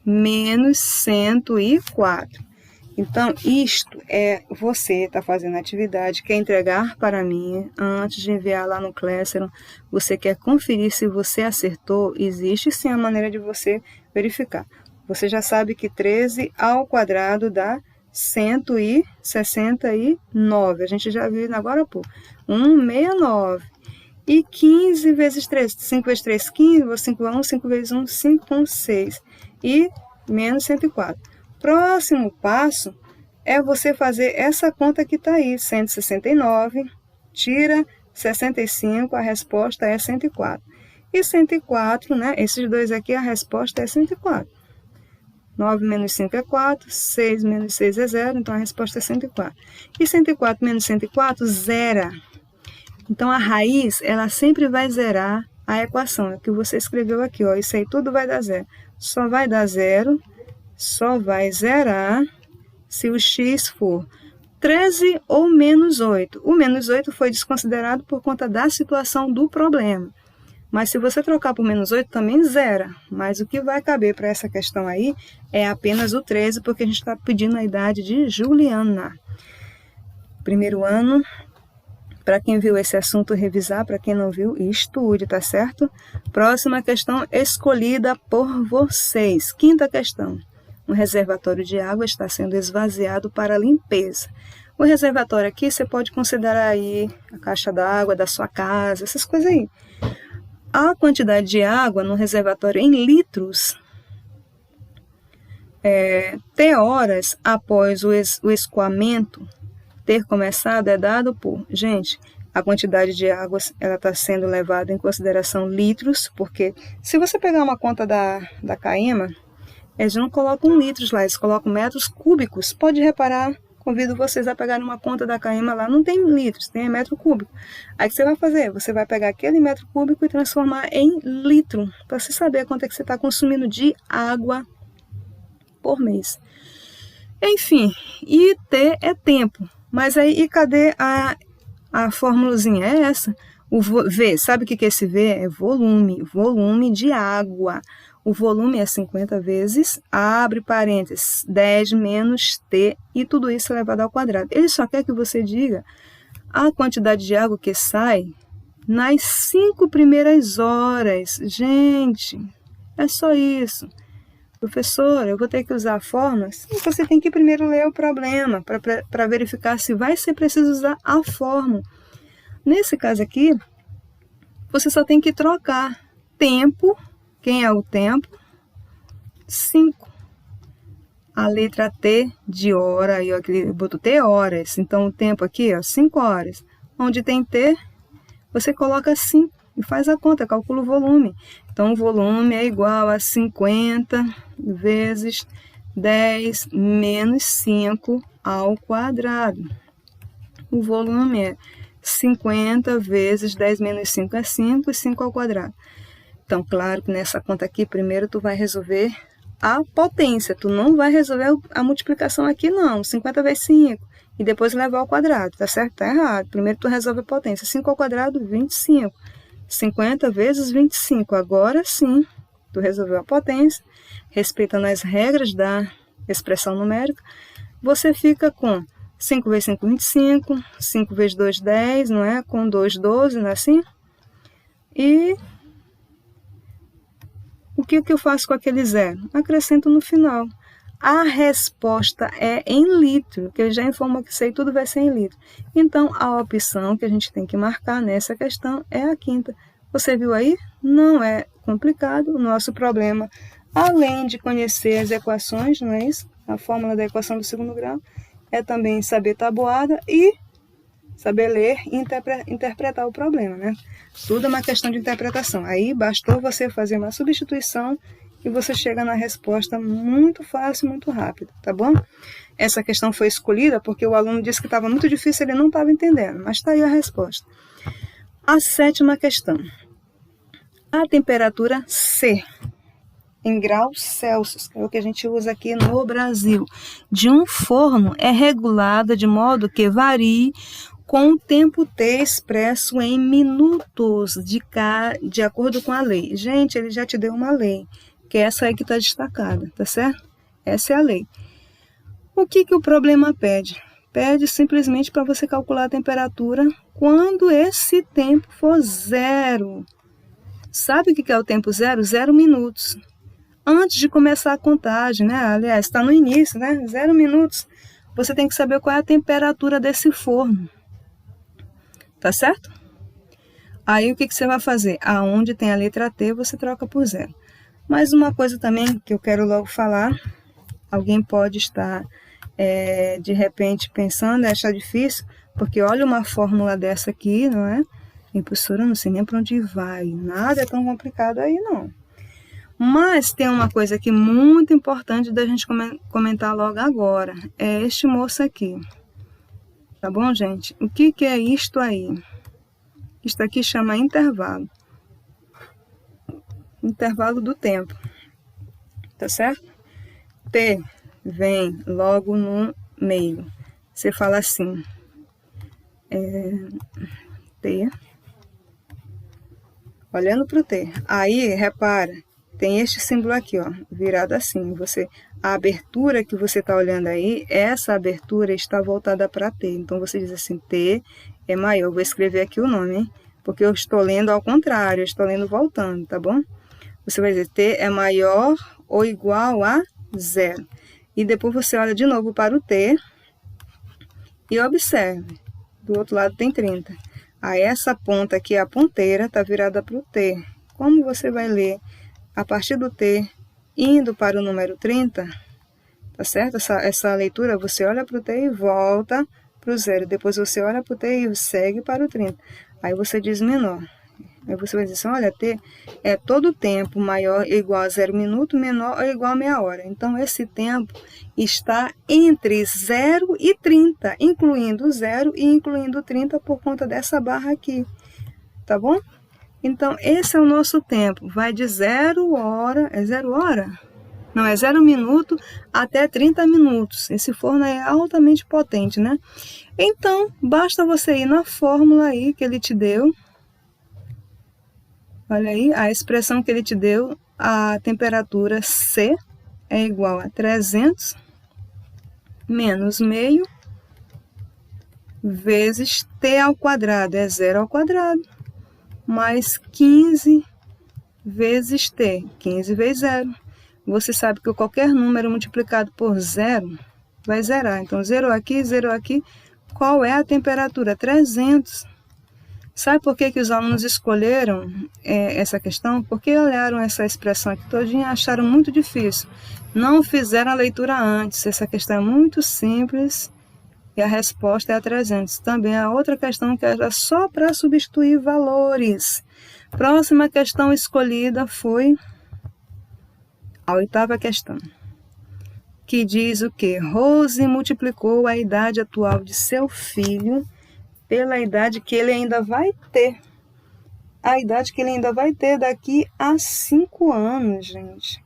menos 104. Então, isto é você está fazendo a atividade, quer entregar para mim, antes de enviar lá no Classroom, você quer conferir se você acertou, existe sim a maneira de você verificar. Você já sabe que 13 ao quadrado dá 169, a gente já viu agora, pô, 169. E 15 vezes 3, 5 vezes 3, 15, 5 vezes 1, 5 vezes 1, 5,6. E menos 104. Próximo passo é você fazer essa conta que está aí, 169, tira 65, a resposta é 104. E 104, né? Esses dois aqui, a resposta é 104. 9 menos 5 é 4, 6 menos 6 é 0, então a resposta é 104. E 104 menos 104, zera. Então, a raiz, ela sempre vai zerar a equação, é o que você escreveu aqui, ó. Isso aí tudo vai dar zero. Só vai dar zero, só vai zerar se o x for 13 ou menos 8. O menos 8 foi desconsiderado por conta da situação do problema. Mas se você trocar por menos 8, também zera. Mas o que vai caber para essa questão aí é apenas o 13, porque a gente está pedindo a idade de Juliana. Primeiro ano, para quem viu esse assunto, revisar. Para quem não viu, estude, tá certo? Próxima questão escolhida por vocês. Quinta questão. Um reservatório de água está sendo esvaziado para limpeza. O reservatório aqui, você pode considerar aí a caixa d'água da sua casa, essas coisas aí. A quantidade de água no reservatório em litros T horas após o escoamento ter começado é dado por, gente, a quantidade de água ela está sendo levada em consideração litros, porque se você pegar uma conta da CAEMA, eles não colocam litros lá, eles colocam metros cúbicos. Pode reparar, convido vocês a pegarem uma conta da CAEMA lá, não tem litros, tem metro cúbico. Aí o que você vai fazer? Você vai pegar aquele metro cúbico e transformar em litro, para você saber quanto é que você está consumindo de água por mês. Enfim, e T é tempo. Mas aí, e cadê a formulazinha? É essa. O V, sabe o que é esse V? É volume, volume de água. O volume é 50 vezes, abre parênteses, 10 menos T, e tudo isso elevado ao quadrado. Ele só quer que você diga a quantidade de água que sai nas 5 primeiras horas. Gente, é só isso. Professora, eu vou ter que usar a fórmula? Sim, você tem que primeiro ler o problema para verificar se vai ser preciso usar a fórmula. Nesse caso aqui, você só tem que trocar tempo. Quem é o tempo? 5. A letra T de hora, aí eu boto T horas. Então, o tempo aqui, 5 horas. Onde tem T, você coloca 5 e faz a conta, calcula o volume. Então, o volume é igual a 50 vezes 10 menos 5 ao quadrado. O volume é 50 vezes 10 menos 5 é 5 e 5 ao quadrado. Então, claro que nessa conta aqui, primeiro tu vai resolver a potência. Tu não vai resolver a multiplicação aqui, não. 50 vezes 5. E depois levar ao quadrado, tá certo? Tá errado. Primeiro tu resolve a potência. 5 ao quadrado, 25. 50 vezes 25. Agora sim, tu resolveu a potência, respeitando as regras da expressão numérica. Você fica com 5 vezes 5, 25. 5 vezes 2, 10, não é? Com 2, 12, não é assim? E o que eu faço com aquele zero? Acrescento no final. A resposta é em litro, que ele já informou que isso aí tudo vai ser em litro. Então, a opção que a gente tem que marcar nessa questão é a quinta. Você viu aí? Não é complicado. O nosso problema, além de conhecer as equações, não é isso? A fórmula da equação do segundo grau, é também saber tabuada e saber ler e interpretar o problema, né? Tudo é uma questão de interpretação. Aí bastou você fazer uma substituição e você chega na resposta muito fácil, muito rápido, tá bom? Essa questão foi escolhida porque o aluno disse que estava muito difícil, ele não estava entendendo, mas está aí a resposta. A 7ª questão. A temperatura C, em graus Celsius, que é o que a gente usa aqui no Brasil, de um forno é regulada de modo que varie com o tempo T expresso em minutos, de acordo com a lei. Gente, ele já te deu uma lei, que é essa aí que está destacada, tá certo? Essa é a lei. O que o problema pede? Pede simplesmente para você calcular a temperatura quando esse tempo for zero. Sabe o que é o tempo zero? 0 minutos. Antes de começar a contagem, né? Aliás, está no início, né? 0 minutos. Você tem que saber qual é a temperatura desse forno. Tá certo? Aí o que você vai fazer? Aonde tem a letra T, você troca por 0. Mas uma coisa também que eu quero logo falar, alguém pode estar de repente pensando, achar difícil, porque olha uma fórmula dessa aqui, não é? Professora, eu não sei nem para onde vai, nada é tão complicado aí não. Mas tem uma coisa aqui muito importante da gente comentar logo agora, é este moço aqui. Tá bom, gente? O que é isto aí? Isto aqui chama intervalo. Intervalo do tempo. Tá certo? T vem logo no meio. Você fala assim. T. Olhando para o T. Aí, repara, tem este símbolo aqui, ó, virado assim. A abertura que você está olhando aí, essa abertura está voltada para T. Então, você diz assim, T é maior. Eu vou escrever aqui o nome, hein? Porque eu estou lendo ao contrário, eu estou lendo voltando, tá bom? Você vai dizer T é maior ou igual a 0. E depois você olha de novo para o T e observe. Do outro lado tem 30. Aí essa ponta aqui, a ponteira, está virada para o T. Como você vai ler a partir do T, indo para o número 30, tá certo? Essa leitura, você olha para o t e volta para o 0. Depois você olha para o t e segue para o 30. Aí você diz menor. Aí você vai dizer assim, olha, t é todo tempo maior ou igual a 0 minuto, menor ou igual a meia hora. Então, esse tempo está entre 0 e 30, incluindo 0 e incluindo 30 por conta dessa barra aqui, tá bom? Então, esse é o nosso tempo. Vai de 0 hora, é 0 hora? Não, é 0 minuto até 30 minutos. Esse forno é altamente potente, né? Então, basta você ir na fórmula aí que ele te deu. Olha aí, a expressão que ele te deu, a temperatura C é igual a 300 menos meio vezes T ao quadrado, é 0 ao quadrado, mais 15 vezes T, 15 vezes 0. Você sabe que qualquer número multiplicado por 0 vai zerar. Então, 0 aqui, qual é a temperatura? 300. Sabe por que os alunos escolheram essa questão? Porque olharam essa expressão aqui todinha e acharam muito difícil. Não fizeram a leitura antes. Essa questão é muito simples e a resposta é a 300. Também a outra questão que era só para substituir valores. Próxima questão escolhida foi a 8ª questão, que diz o quê? Rose multiplicou a idade atual de seu filho pela idade que ele ainda vai ter. A idade que ele ainda vai ter daqui a 5 anos, gente.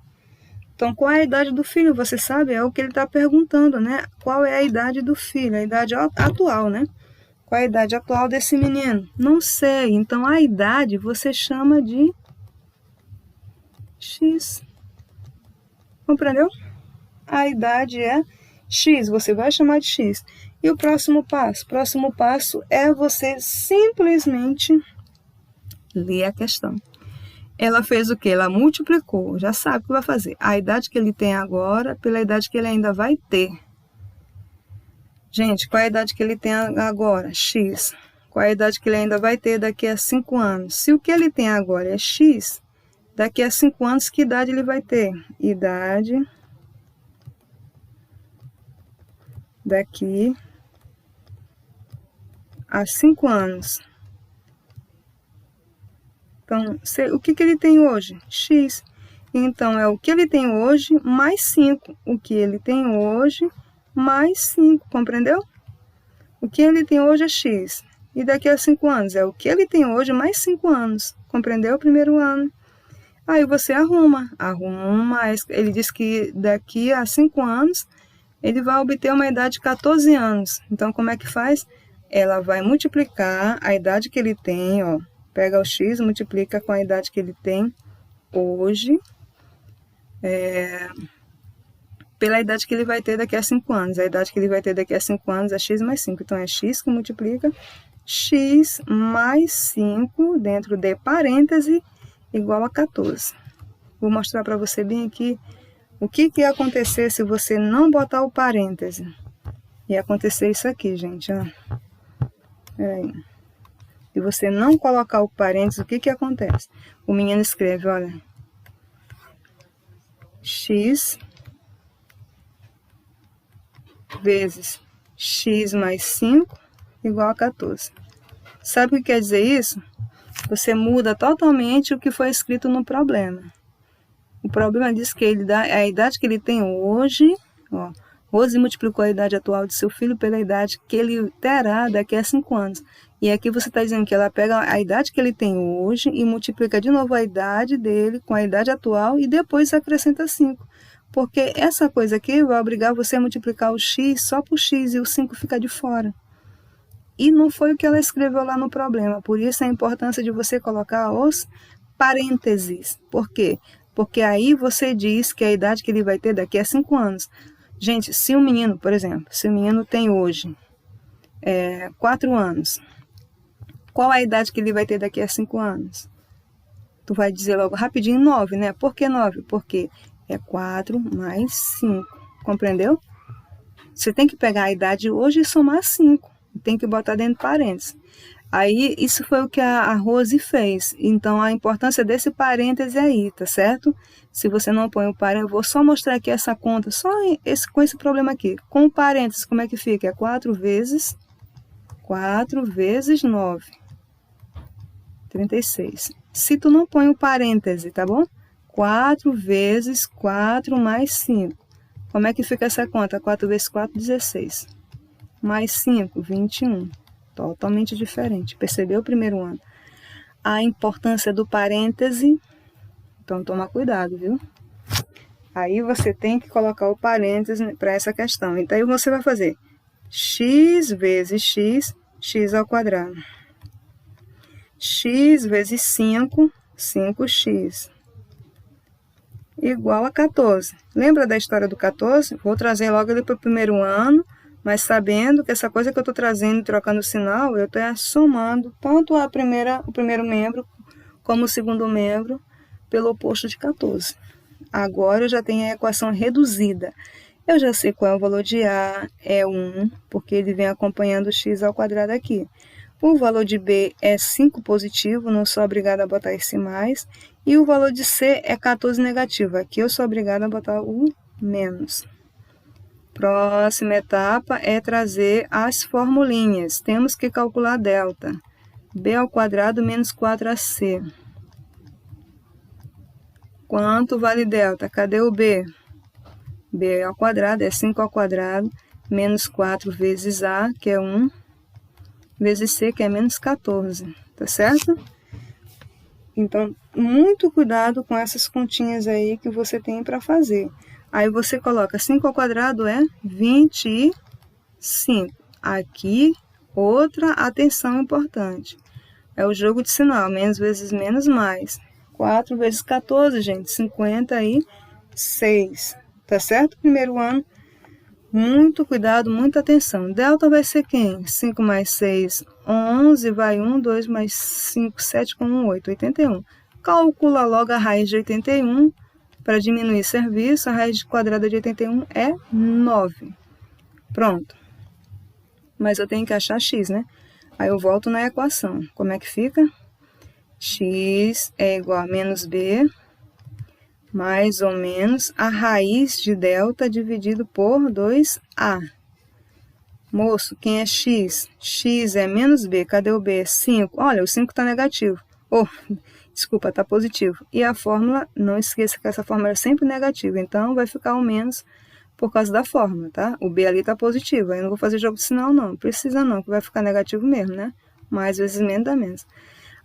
Então, qual é a idade do filho? Você sabe? É o que ele está perguntando, né? Qual é a idade do filho? A idade atual, né? Qual é a idade atual desse menino? Não sei. Então, a idade você chama de X. Compreendeu? A idade é X, você vai chamar de X. E o próximo passo? O próximo passo é você simplesmente ler a questão. Ela fez o quê? Ela multiplicou, já sabe o que vai fazer. A idade que ele tem agora pela idade que ele ainda vai ter. Gente, qual é a idade que ele tem agora? X. Qual é a idade que ele ainda vai ter daqui a 5 anos? Se o que ele tem agora é X, daqui a 5 anos, que idade ele vai ter? Idade daqui a 5 anos. Então, o que ele tem hoje? X. Então, é o que ele tem hoje mais 5. O que ele tem hoje mais 5, compreendeu? O que ele tem hoje é X. E daqui a 5 anos? É o que ele tem hoje mais 5 anos. Compreendeu? Primeiro ano. Aí você arruma. Ele diz que daqui a 5 anos ele vai obter uma idade de 14 anos. Então, como é que faz? Ela vai multiplicar a idade que ele tem, ó. Pega o X, multiplica com a idade que ele tem hoje, pela idade que ele vai ter daqui a 5 anos. A idade que ele vai ter daqui a 5 anos é X mais 5. Então, é X que multiplica X mais 5, dentro de parêntese, igual a 14. Vou mostrar para você bem aqui o que ia acontecer se você não botar o parêntese. Ia acontecer isso aqui, gente, ó. Peraí. Se você não colocar o parênteses, o que acontece? O menino escreve, olha, X vezes X mais 5 igual a 14. Sabe o que quer dizer isso? Você muda totalmente o que foi escrito no problema. O problema diz que ele dá a idade que ele tem hoje, ó. Rose multiplicou a idade atual de seu filho pela idade que ele terá daqui a 5 anos. E aqui você está dizendo que ela pega a idade que ele tem hoje e multiplica de novo a idade dele com a idade atual e depois acrescenta 5. Porque essa coisa aqui vai obrigar você a multiplicar o X só por X e o 5 fica de fora. E não foi o que ela escreveu lá no problema. Por isso a importância de você colocar os parênteses. Por quê? Porque aí você diz que a idade que ele vai ter daqui a 5 anos. Gente, se o menino, por exemplo, se o menino tem hoje 4 anos, qual a idade que ele vai ter daqui a 5 anos? Tu vai dizer logo rapidinho 9, né? Por que 9? Porque é 4 mais 5, compreendeu? Você tem que pegar a idade hoje e somar 5. Tem que botar dentro de parênteses. Aí, isso foi o que a Rose fez. Então, a importância desse parêntese aí, tá certo? Se você não põe o parêntese, eu vou só mostrar aqui essa conta, só com esse problema aqui. Com o parêntese, como é que fica? É 4 vezes 9, 36. Se tu não põe o parêntese, tá bom? 4 vezes 4 mais 5. Como é que fica essa conta? 4 vezes 4, 16. Mais 5, 21. Totalmente diferente. Percebeu o primeiro ano? A importância do parêntese. Então, toma cuidado, viu? Aí você tem que colocar o parêntese para essa questão. Então, aí você vai fazer x vezes x, x ao quadrado. X vezes 5, 5x. Igual a 14. Lembra da história do 14? Vou trazer logo ele para o primeiro ano, mas sabendo que essa coisa que eu estou trazendo, trocando o sinal, eu estou somando tanto o primeiro membro como o segundo membro pelo oposto de 14. Agora eu já tenho a equação reduzida. Eu já sei qual é o valor de A, é 1, porque ele vem acompanhando o x ao quadrado aqui. O valor de B é 5 positivo, não sou obrigada a botar esse mais. E o valor de C é 14 negativo. Aqui eu sou obrigada a botar o menos. Próxima etapa é trazer as formulinhas. Temos que calcular delta. B ao quadrado menos 4AC. Quanto vale delta? Cadê o B? B ao quadrado é 5 ao quadrado, menos 4 vezes A, que é 1, vezes C, que é menos 14. Tá certo? Então, muito cuidado com essas continhas aí que você tem para fazer. Aí você coloca 5 ao quadrado é 25. Aqui, outra atenção importante. É o jogo de sinal, menos vezes menos mais. 4 vezes 14, gente, 56. Tá certo? Primeiro ano, muito cuidado, muita atenção. Delta vai ser quem? 5 mais 6, 11, vai 1, 2 mais 5, 7 com 1, 8, 81. Calcula logo a raiz de 81 para diminuir serviço. A raiz quadrada de 81 é 9. Pronto. Mas eu tenho que achar x, né? Aí eu volto na equação. Como é que fica? X é igual a menos b, mais ou menos a raiz de delta dividido por 2a. Moço, quem é x? X é menos b. Cadê o b? 5. Olha, o 5 está negativo. Desculpa, está positivo. E a fórmula, não esqueça que essa fórmula é sempre negativa. Então, vai ficar o menos por causa da fórmula, tá? O b ali está positivo. Aí eu não vou fazer jogo de sinal, não. Precisa não, que vai ficar negativo mesmo, né? Mais vezes menos dá menos.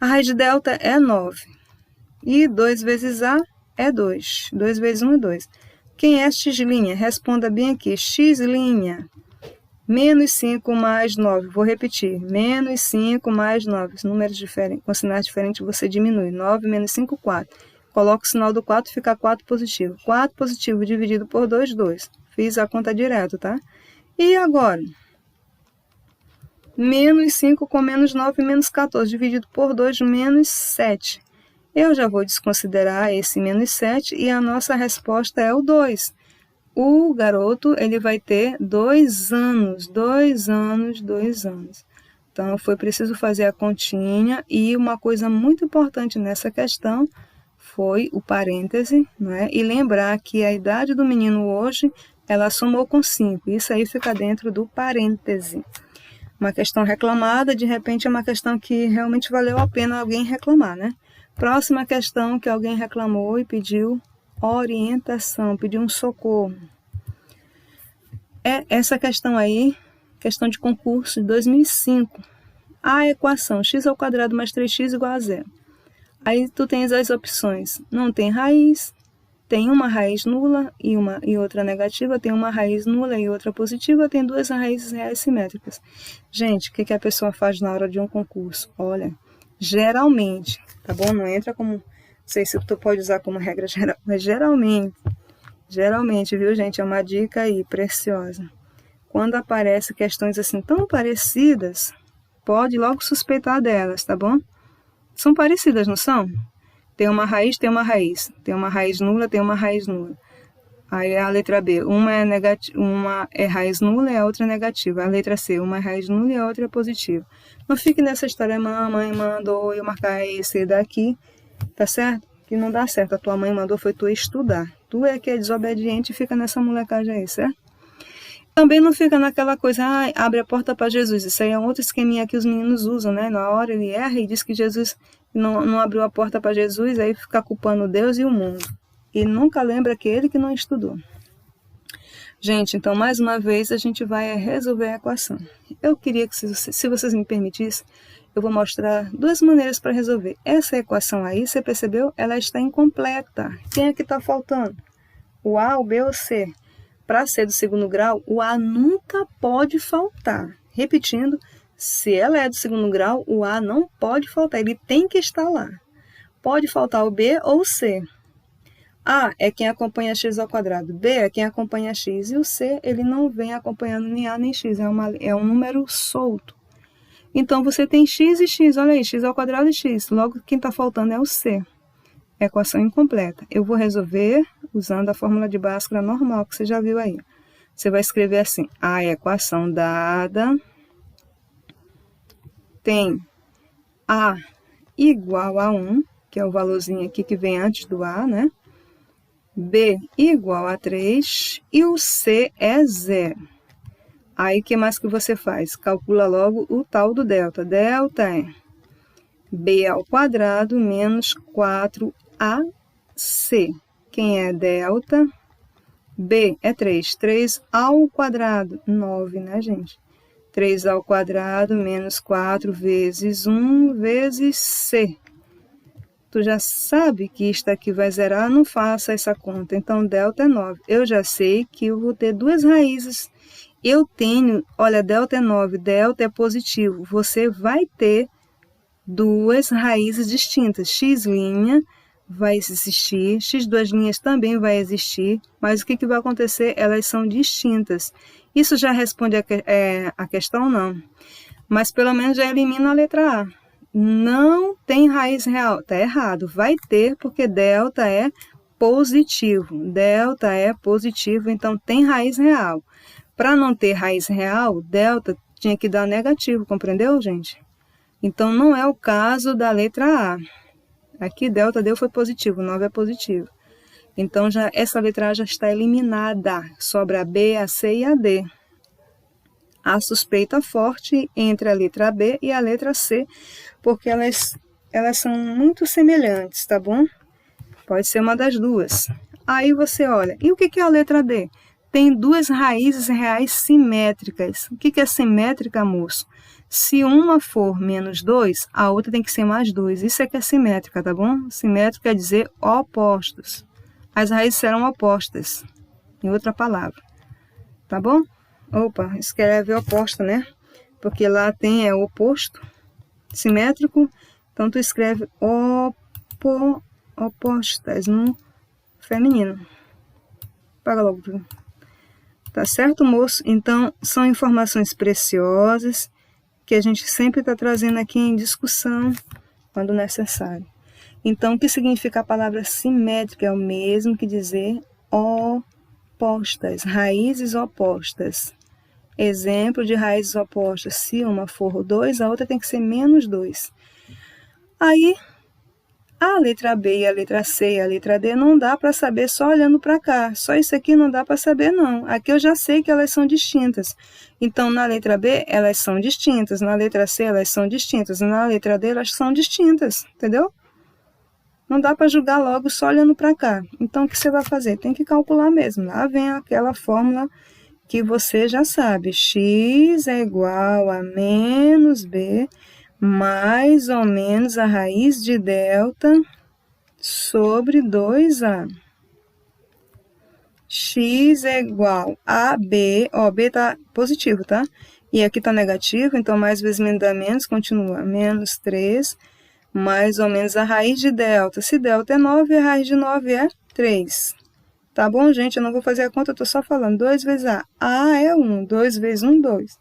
A raiz de delta é 9. E 2 vezes a é 2. 2 vezes 1 é 2. Quem é x'? Responda bem aqui. X'. Menos 5 mais 9. Vou repetir. Menos 5 mais 9. Números diferentes, com sinais diferentes, você diminui. 9 menos 5, 4. Coloca o sinal do 4, fica 4 positivo. 4 positivo dividido por 2, 2. Fiz a conta direto, tá? E agora? Menos 5 com menos 9, menos 14. Dividido por 2, menos 7. Eu já vou desconsiderar esse menos 7 e a nossa resposta é o 2. O garoto, ele vai ter 2 anos, 2 anos, 2 anos. Então, foi preciso fazer a continha e uma coisa muito importante nessa questão foi o parêntese, né? E lembrar que a idade do menino hoje, ela somou com 5. Isso aí fica dentro do parêntese. Uma questão reclamada, de repente é uma questão que realmente valeu a pena alguém reclamar, né? Próxima questão que alguém reclamou e pediu orientação, pediu um socorro. É essa questão aí, questão de concurso de 2005. A equação x ao quadrado mais 3x igual a 0. Aí tu tens as opções. Não tem raiz, tem uma raiz nula e outra negativa, tem uma raiz nula e outra positiva, tem 2 raízes reais simétricas. Gente, o que a pessoa faz na hora de um concurso? Olha, geralmente, tá bom? Não entra como, não sei se tu pode usar como regra geral, mas geralmente, viu, gente? É uma dica aí, preciosa. Quando aparecem questões assim tão parecidas, pode logo suspeitar delas, tá bom? São parecidas, não são? Tem uma raiz, tem uma raiz. Tem uma raiz nula, tem uma raiz nula. Aí a letra B, uma é raiz nula e a outra é negativa. A letra C, uma é raiz nula e a outra é positiva. Não fique nessa história, mamãe mandou eu marcar esse daqui, tá certo? Que não dá certo. A tua mãe mandou foi tu estudar. Tu é que é desobediente e fica nessa molecagem aí, certo? Também não fica naquela coisa, abre a porta para Jesus. Isso aí é um outro esqueminha que os meninos usam, né? Na hora ele erra e diz que Jesus não abriu a porta para Jesus, aí fica culpando Deus e o mundo. E nunca lembra que ele que não estudou. Gente, então mais uma vez a gente vai resolver a equação. Eu queria que, se vocês me permitissem, eu vou mostrar duas maneiras para resolver. Essa equação aí, você percebeu? Ela está incompleta. Quem é que está faltando? O A, o B ou o C? Para ser do segundo grau, o A nunca pode faltar. Repetindo, se ela é do segundo grau, o A não pode faltar, ele tem que estar lá. Pode faltar o B ou o C. A é quem acompanha x ao quadrado, B é quem acompanha x, e o C ele não vem acompanhando nem A nem x, é um número solto. Então, você tem x e x, olha aí, x ao quadrado e x, logo quem está faltando é o C. Equação incompleta. Eu vou resolver usando a fórmula de Bhaskara normal, que você já viu aí. Você vai escrever assim, a equação dada tem A igual a 1, que é o valorzinho aqui que vem antes do A, né? B igual a 3 e o C é 0. Aí, o que mais que você faz? Calcula logo o tal do delta. Delta é B ao quadrado menos 4AC. Quem é delta? B é 3. 3 ao quadrado, 9, né, gente? 3 ao quadrado menos 4 vezes 1 vezes C. Tu já sabe que isto aqui vai zerar, não faça essa conta. Então, delta é 9. Eu já sei que eu vou ter duas raízes. Eu tenho, olha, delta é 9, delta é positivo. Você vai ter duas raízes distintas. X' vai existir, x2' também vai existir, mas o que vai acontecer? Elas são distintas. Isso já responde a questão? Não. Mas pelo menos já elimina a letra A. Não tem raiz real. Está errado. Vai ter, porque delta é positivo. Delta é positivo, então tem raiz real. Para não ter raiz real, delta tinha que dar negativo, compreendeu, gente? Então, não é o caso da letra A. Aqui, delta deu foi positivo, 9 é positivo. Então, essa letra A já está eliminada. Sobra a B, a C e a D. A suspeita forte entre a letra B e a letra C, porque elas são muito semelhantes, tá bom? Pode ser uma das duas. Aí você olha, e o que é a letra D? Tem duas raízes reais simétricas. O que é simétrica, moço? Se uma for menos 2, a outra tem que ser mais 2. Isso é que é simétrica, tá bom? Simétrica quer dizer opostos. As raízes serão opostas, em outra palavra. Tá bom? Opa, escreve oposta, né? Porque lá tem oposto, simétrico. Então, tu escreve opostas no feminino. Paga logo. Tá certo, moço? Então, são informações preciosas que a gente sempre está trazendo aqui em discussão quando necessário. Então, o que significa a palavra simétrica? É o mesmo que dizer opostas, raízes opostas. Exemplo de raízes opostas. Se uma for 2, a outra tem que ser menos 2. Aí, a letra B e a letra C e a letra D não dá para saber só olhando para cá. Só isso aqui não dá para saber, não. Aqui eu já sei que elas são distintas. Então, na letra B, elas são distintas. Na letra C, elas são distintas. Na letra D, elas são distintas. Entendeu? Não dá para julgar logo só olhando para cá. Então, o que você vai fazer? Tem que calcular mesmo. Lá vem aquela fórmula que você já sabe. X é igual a menos B mais ou menos a raiz de delta sobre 2A. X é igual a B, ó, B tá positivo, tá? E aqui tá negativo, então mais vezes menos dá menos, continua, menos 3, mais ou menos a raiz de delta. Se delta é 9, a raiz de 9 é 3. Tá bom, gente? Eu não vou fazer a conta, eu tô só falando. 2 vezes A. A é 1, 2 vezes 1, 2.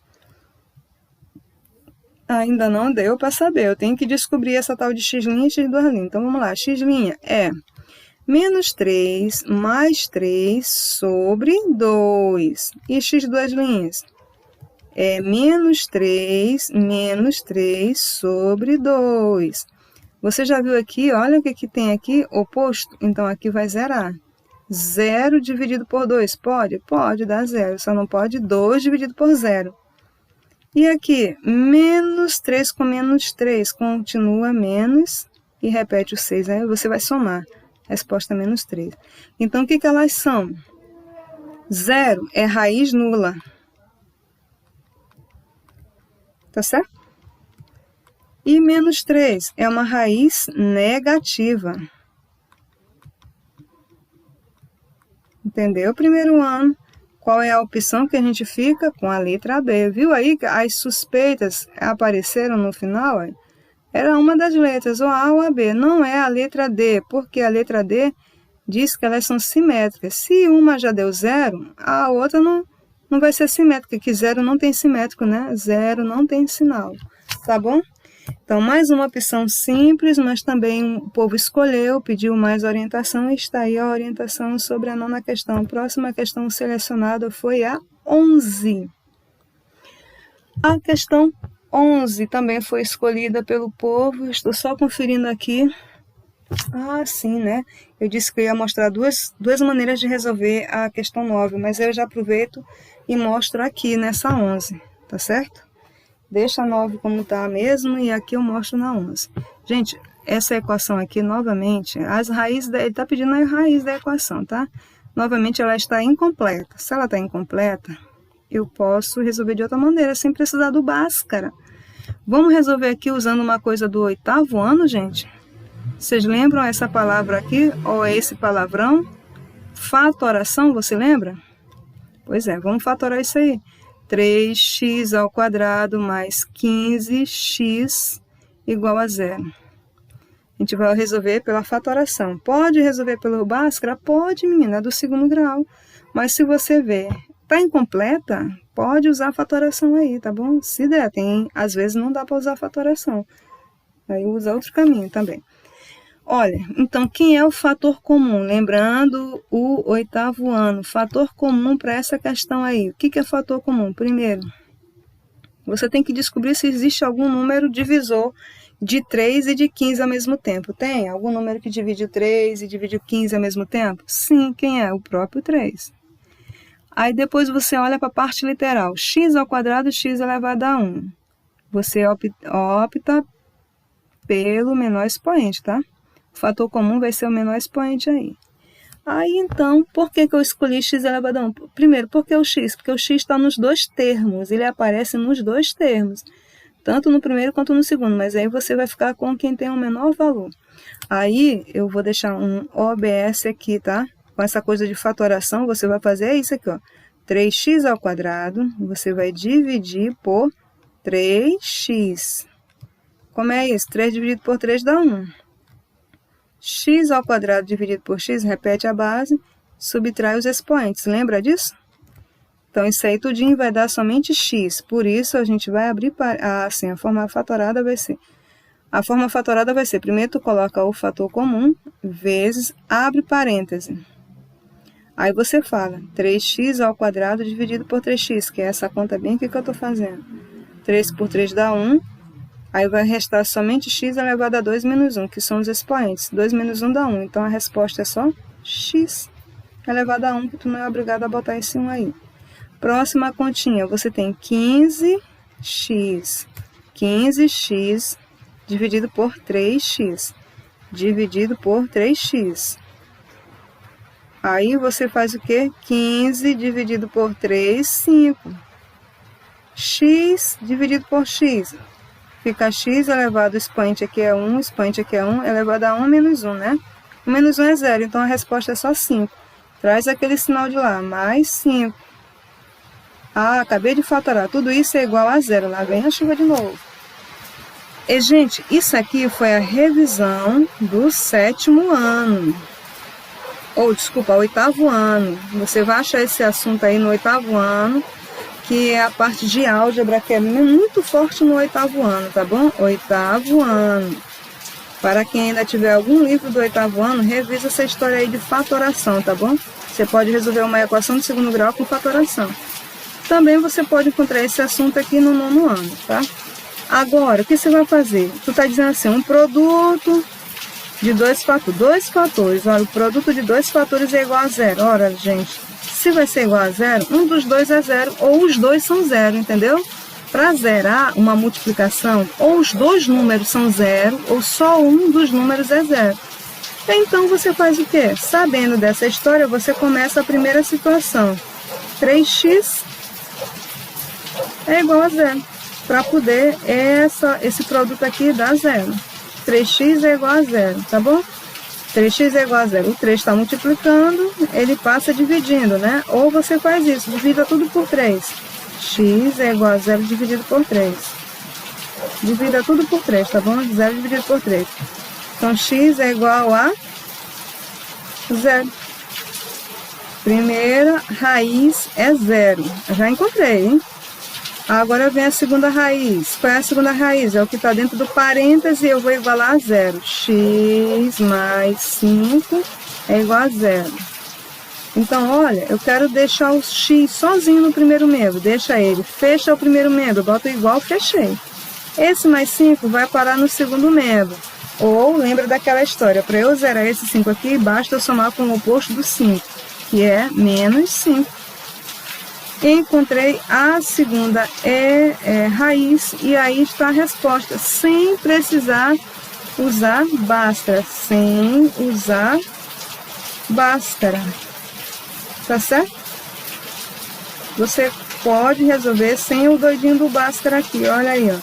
Ainda não deu para saber, eu tenho que descobrir essa tal de x' e x2'. Então, vamos lá, x' é Menos 3 mais 3 sobre 2. E x duas linhas? É menos 3 sobre 2. Você já viu aqui, olha o que tem aqui, oposto? Então, aqui vai zerar. 0 dividido por 2, pode? Pode dar 0, só não pode 2 dividido por 0. E aqui, menos 3 com menos 3, continua menos e repete o 6, aí você vai somar. Resposta menos 3. Então, o que elas são? 0 é raiz nula. Tá certo? E menos 3 é uma raiz negativa. Entendeu? Primeiro ano, qual é a opção que a gente fica? Com a letra B. Viu aí que as suspeitas apareceram no final? Era uma das letras, ou A ou a B. Não é a letra D, porque a letra D diz que elas são simétricas. Se uma já deu 0, a outra não vai ser simétrica, que 0 não tem simétrico, né? 0 não tem sinal, tá bom? Então, mais uma opção simples, mas também o povo escolheu, pediu mais orientação, e está aí a orientação sobre a 9ª questão. A próxima questão selecionada foi a 11. A questão 11 também foi escolhida pelo povo, estou só conferindo aqui. Ah, sim, né? Eu disse que eu ia mostrar duas maneiras de resolver a questão 9, mas eu já aproveito e mostro aqui nessa 11, tá certo? Deixa a 9 como tá mesmo e aqui eu mostro na 11. Gente, essa equação aqui, novamente, as raízes, ele está pedindo a raiz da equação, tá? Novamente, ela está incompleta. Se ela está incompleta, eu posso resolver de outra maneira, sem precisar do Bhaskara. Vamos resolver aqui usando uma coisa do 8º ano, gente? Vocês lembram essa palavra aqui, ou é esse palavrão? Fatoração, você lembra? Pois é, vamos fatorar isso aí. 3x² mais 15x igual a 0. A gente vai resolver pela fatoração. Pode resolver pelo Bhaskara? Pode, menina, é do 2º grau. Mas se você ver, tá incompleta, pode usar a fatoração aí, tá bom? Se der, às vezes não dá para usar a fatoração. Aí usa outro caminho também. Olha, então, quem é o fator comum? Lembrando o 8º ano. Fator comum para essa questão aí. O que é fator comum? Primeiro, você tem que descobrir se existe algum número divisor de 3 e de 15 ao mesmo tempo. Tem? Algum número que divide o 3 e divide o 15 ao mesmo tempo? Sim, quem é? O próprio 3. Aí depois você olha para a parte literal. x² x elevado a 1. Você opta pelo menor expoente, tá? O fator comum vai ser o menor expoente aí. Aí, então, por que eu escolhi x elevado a 1? Primeiro, por que o x? Porque o x está nos dois termos, ele aparece nos dois termos, tanto no primeiro quanto no segundo, mas aí você vai ficar com quem tem o menor valor. Aí, eu vou deixar um OBS aqui, tá? Com essa coisa de fatoração, você vai fazer isso aqui, ó. 3x², você vai dividir por 3x. Como é isso? 3 dividido por 3 dá 1. x² dividido por x, repete a base, subtrai os expoentes. Lembra disso? Então, isso aí tudinho vai dar somente x. Por isso, a gente vai abrir... assim, a forma fatorada vai ser... A forma fatorada vai ser, primeiro tu coloca o fator comum, vezes, abre parêntese. Aí você fala, 3x² dividido por 3x, que é essa conta bem aqui que eu estou fazendo. 3 por 3 dá 1. Aí vai restar somente x elevado a 2 menos 1, que são os expoentes. 2 menos 1 dá 1, então a resposta é só x elevado a 1, que tu não é obrigado a botar esse 1 aí. Próxima continha, você tem 15x. 15x dividido por 3x. Dividido por 3x. Aí você faz o quê? 15 dividido por 3, 5. X dividido por x. Fica x elevado, o expoente aqui é 1, o expoente aqui é 1, elevado a 1 menos 1, né? O menos 1 é 0, então a resposta é só 5. Traz aquele sinal de lá, mais 5. Ah, acabei de fatorar. Tudo isso é igual a 0. Lá vem a chuva de novo. E, gente, isso aqui foi a revisão do 7º ano. Ou, desculpa, 8º ano. Você vai achar esse assunto aí no 8º ano, que é a parte de álgebra, que é muito forte no 8º ano, tá bom? 8º ano. Para quem ainda tiver algum livro do 8º ano, revisa essa história aí de fatoração, tá bom? Você pode resolver uma equação de segundo grau com fatoração. Também você pode encontrar esse assunto aqui no 9º ano, tá? Agora, o que você vai fazer? Tu tá dizendo assim, um produto de dois fatores. Olha, o produto de dois fatores é igual a zero. Ora, gente, se vai ser igual a zero, um dos dois é zero, ou os dois são zero, entendeu? Para zerar uma multiplicação, ou os dois números são zero, ou só um dos números é zero. Então, você faz o quê? Sabendo dessa história, você começa a primeira situação. 3x é igual a zero. Para poder esse produto aqui dar zero. 3x é igual a zero, tá bom? 3x é igual a zero. O 3 está multiplicando, ele passa dividindo, né? Ou você faz isso, divida tudo por 3. X é igual a zero dividido por 3. Divida tudo por 3, tá bom? 0 dividido por 3. Então, x é igual a zero. Primeira raiz é zero. Já encontrei, hein? Agora vem a segunda raiz. Qual é a segunda raiz? É o que está dentro do parêntese e eu vou igualar a zero. X mais 5 é igual a zero. Então, olha, eu quero deixar o x sozinho no primeiro membro. Deixa ele. Fecha o primeiro membro. Bota igual, fechei. Esse mais 5 vai parar no segundo membro. Ou, lembra daquela história. Para eu zerar esse 5 aqui, basta eu somar com o oposto do 5, que é menos 5. Encontrei a segunda raiz e aí está a resposta, sem precisar usar Bhaskara, tá certo? Você pode resolver sem o doidinho do Bhaskara aqui, olha aí, ó.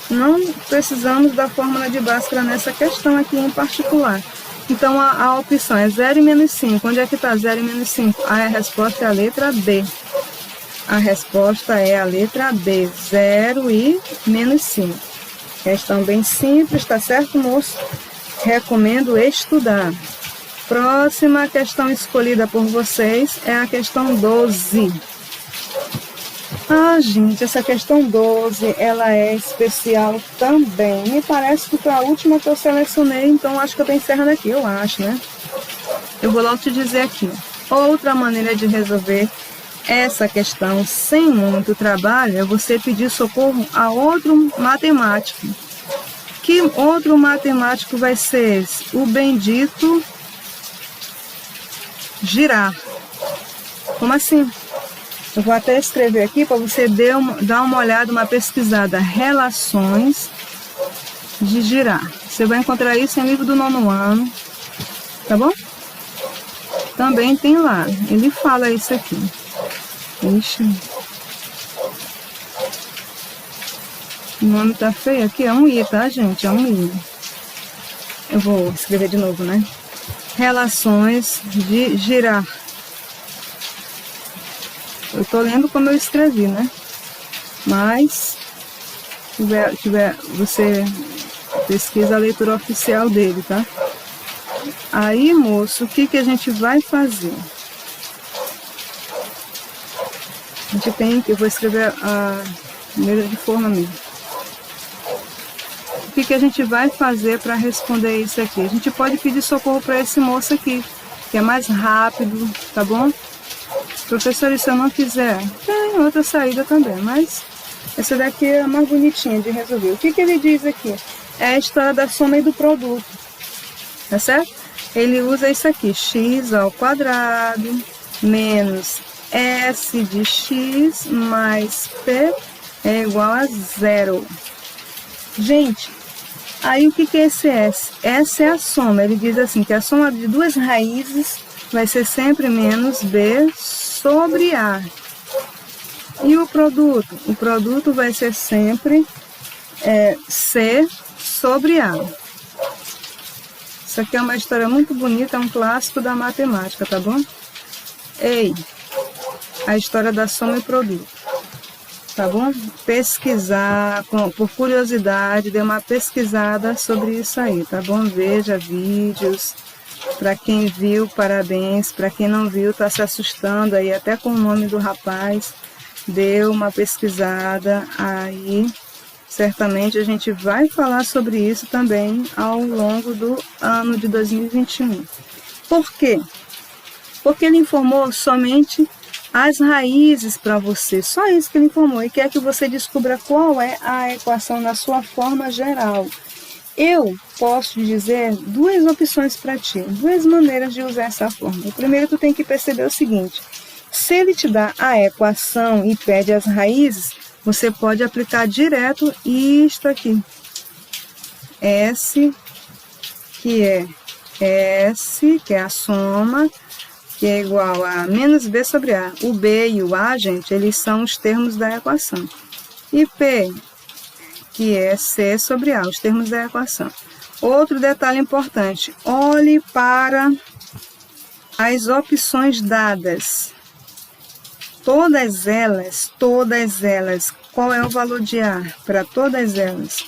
Não precisamos da fórmula de Bhaskara nessa questão aqui em particular. Então a opção é 0 e menos 5. Onde é que está 0 e menos 5? A resposta é a letra B. A resposta é a letra B, 0 e menos 5. Questão bem simples, tá certo, moço? Recomendo estudar. Próxima questão escolhida por vocês é a questão 12. Ah, gente, essa questão 12, ela é especial também. Me parece que foi a última que eu selecionei, então acho que eu tô encerrando aqui, eu acho, né? Eu vou logo te dizer aqui. Outra maneira de resolver essa questão sem muito trabalho é você pedir socorro a outro matemático. Que outro matemático vai ser esse? O bendito Girard. Como assim? Eu vou até escrever aqui para você dar uma olhada, uma pesquisada. Relações de Girard. Você vai encontrar isso em livro do 9º ano. Tá bom? Também tem lá. Ele fala isso aqui. Ixi. O nome tá feio aqui, é um I, tá, gente? É um I. Eu vou escrever de novo, né? Relações de Girard. Eu tô lendo como eu escrevi, né? Mas, você pesquisa a leitura oficial dele, tá? Aí, moço, o que a gente vai fazer? A gente tem que, eu vou escrever a maneira de forma mesmo. O que a gente vai fazer para responder isso aqui? A gente pode pedir socorro para esse moço aqui, que é mais rápido, tá bom? Professor, e se eu não quiser? Tem outra saída também, mas essa daqui é a mais bonitinha de resolver. O que ele diz aqui? É a história da soma e do produto, tá certo? Ele usa isso aqui, x ao quadrado menos S de x mais P é igual a zero. Gente, aí o que é esse S? S é a soma. Ele diz assim, que a soma de duas raízes vai ser sempre menos B sobre A. E o produto? O produto vai ser sempre C sobre A. Isso aqui é uma história muito bonita, é um clássico da matemática, tá bom? Ei! A história da soma e produto, tá bom? Pesquisar, por curiosidade, dê uma pesquisada sobre isso aí, tá bom? Veja vídeos, para quem viu, parabéns, para quem não viu, tá se assustando aí até com o nome do rapaz, dê uma pesquisada aí Certamente a gente vai falar sobre isso também ao longo do ano de 2021. Por quê? Porque ele informou somente as raízes para você, só isso que ele informou, e quer que você descubra qual é a equação na sua forma geral. Eu posso dizer duas opções para ti, duas maneiras de usar essa fórmula. Primeiro, tu tem que perceber o seguinte: se ele te dá a equação e pede as raízes, você pode aplicar direto isto aqui. S, que é a soma, que é igual a menos B sobre A. O B e o A, gente, eles são os termos da equação. E P, que é C sobre A, os termos da equação. Outro detalhe importante: olhe para as opções dadas. Todas elas, qual é o valor de A? Para todas elas,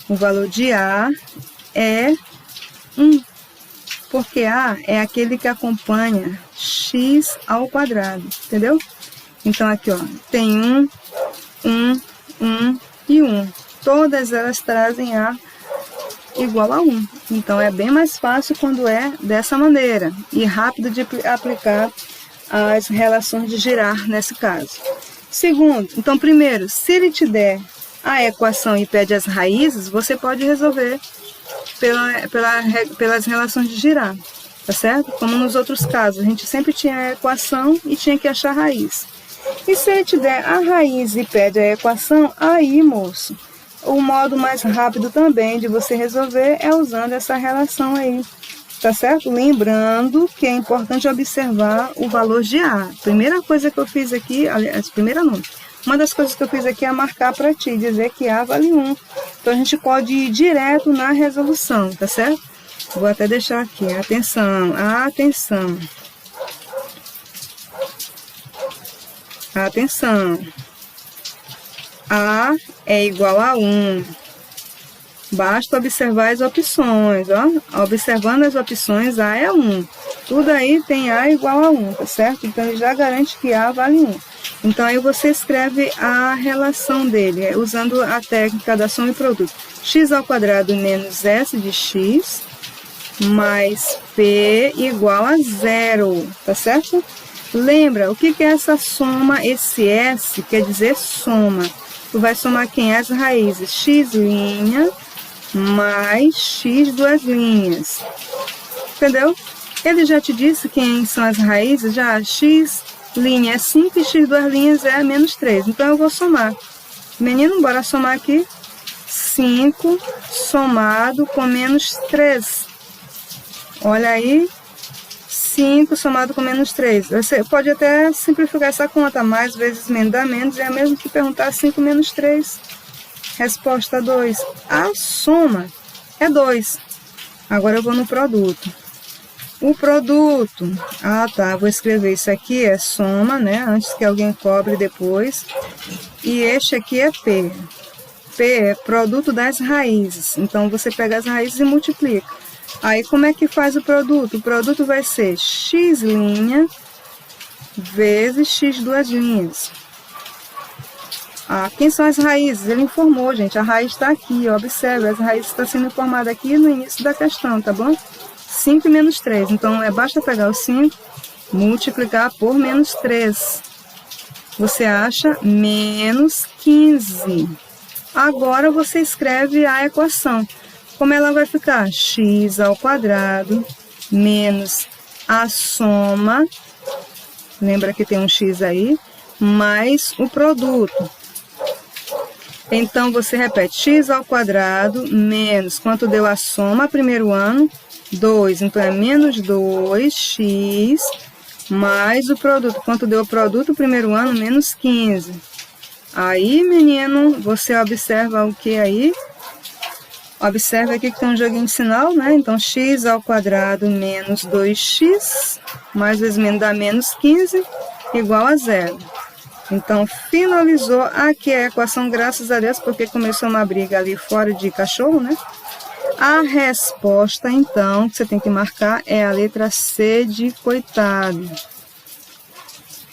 o valor de A é 1, porque A é aquele que acompanha x ao quadrado, entendeu? Então aqui, ó, tem 1 e 1. Todas elas trazem A igual a 1. Então é bem mais fácil quando é dessa maneira e rápido de aplicar as relações de Girard nesse caso. Segundo, então primeiro, se ele te der a equação e pede as raízes, você pode resolver pelas relações de Girard, tá certo? Como nos outros casos, a gente sempre tinha a equação e tinha que achar a raiz. E se ele te der a raiz e pede a equação, aí, moço, o modo mais rápido também de você resolver é usando essa relação aí. Tá certo? Lembrando que é importante observar o valor de A. Primeira coisa que eu fiz aqui, aliás, primeira não. Uma das coisas que eu fiz aqui é marcar para ti, dizer que A vale 1. Então a gente pode ir direto na resolução, tá certo? Vou até deixar aqui, atenção, atenção. Atenção. A é igual a 1. Basta observar as opções, ó. Observando as opções, A é 1. Tudo aí tem A igual a 1, tá certo? Então, ele já garante que A vale 1. Então, aí você escreve a relação dele, usando a técnica da soma e produto. X ao quadrado menos S de X, mais P igual a 0, tá certo? Lembra, o que é essa soma? Esse S quer dizer soma. Tu vai somar quem? As raízes. X' mais x duas linhas, entendeu? Ele já te disse quem são as raízes, já x' é 5 e x duas linhas é menos 3, então eu vou somar. Menino, bora somar aqui. 5 somado com menos 3, olha aí, 5 somado com menos 3, você pode até simplificar essa conta, mais vezes menos dá menos, é mesmo que perguntar 5 menos 3. Resposta 2. A soma é 2. Agora eu vou no produto. O produto, vou escrever isso aqui, é soma, né? Antes que alguém cobre depois. E este aqui é P. P é produto das raízes. Então, você pega as raízes e multiplica. Aí, como é que faz o produto? O produto vai ser x' vezes x duas linhas. Quem são as raízes? Ele informou, gente. A raiz está aqui, ó, observe. As raízes estão sendo informadas aqui no início da questão, tá bom? 5 e menos 3. Então, basta pegar o 5, multiplicar por menos 3. Você acha menos 15. Agora, você escreve a equação. Como ela vai ficar? X ao quadrado menos a soma. Lembra que tem um x aí? Mais o produto. Então, você repete, x ao quadrado menos, quanto deu a soma primeiro ano? 2, então é menos 2x, mais o produto. Quanto deu o produto primeiro ano? Menos 15. Aí, menino, você observa o que aí? Observa aqui que tem um joguinho de sinal, né? Então, x ao quadrado menos 2x, mais vezes menos dá menos 15, igual a 0. Então, finalizou aqui a equação, graças a Deus, porque começou uma briga ali fora de cachorro, né? A resposta, então, que você tem que marcar é a letra C de coitado.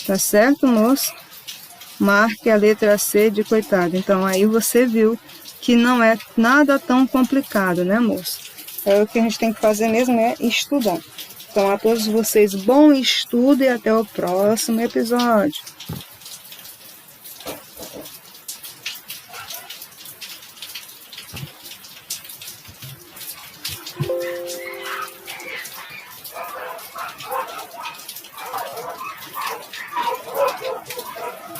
Tá certo, moço? marque a letra C de coitado. Então aí você viu que não é nada tão complicado, né, moço? O que a gente tem que fazer mesmo é estudar. Então a todos vocês, bom estudo e até o próximo episódio.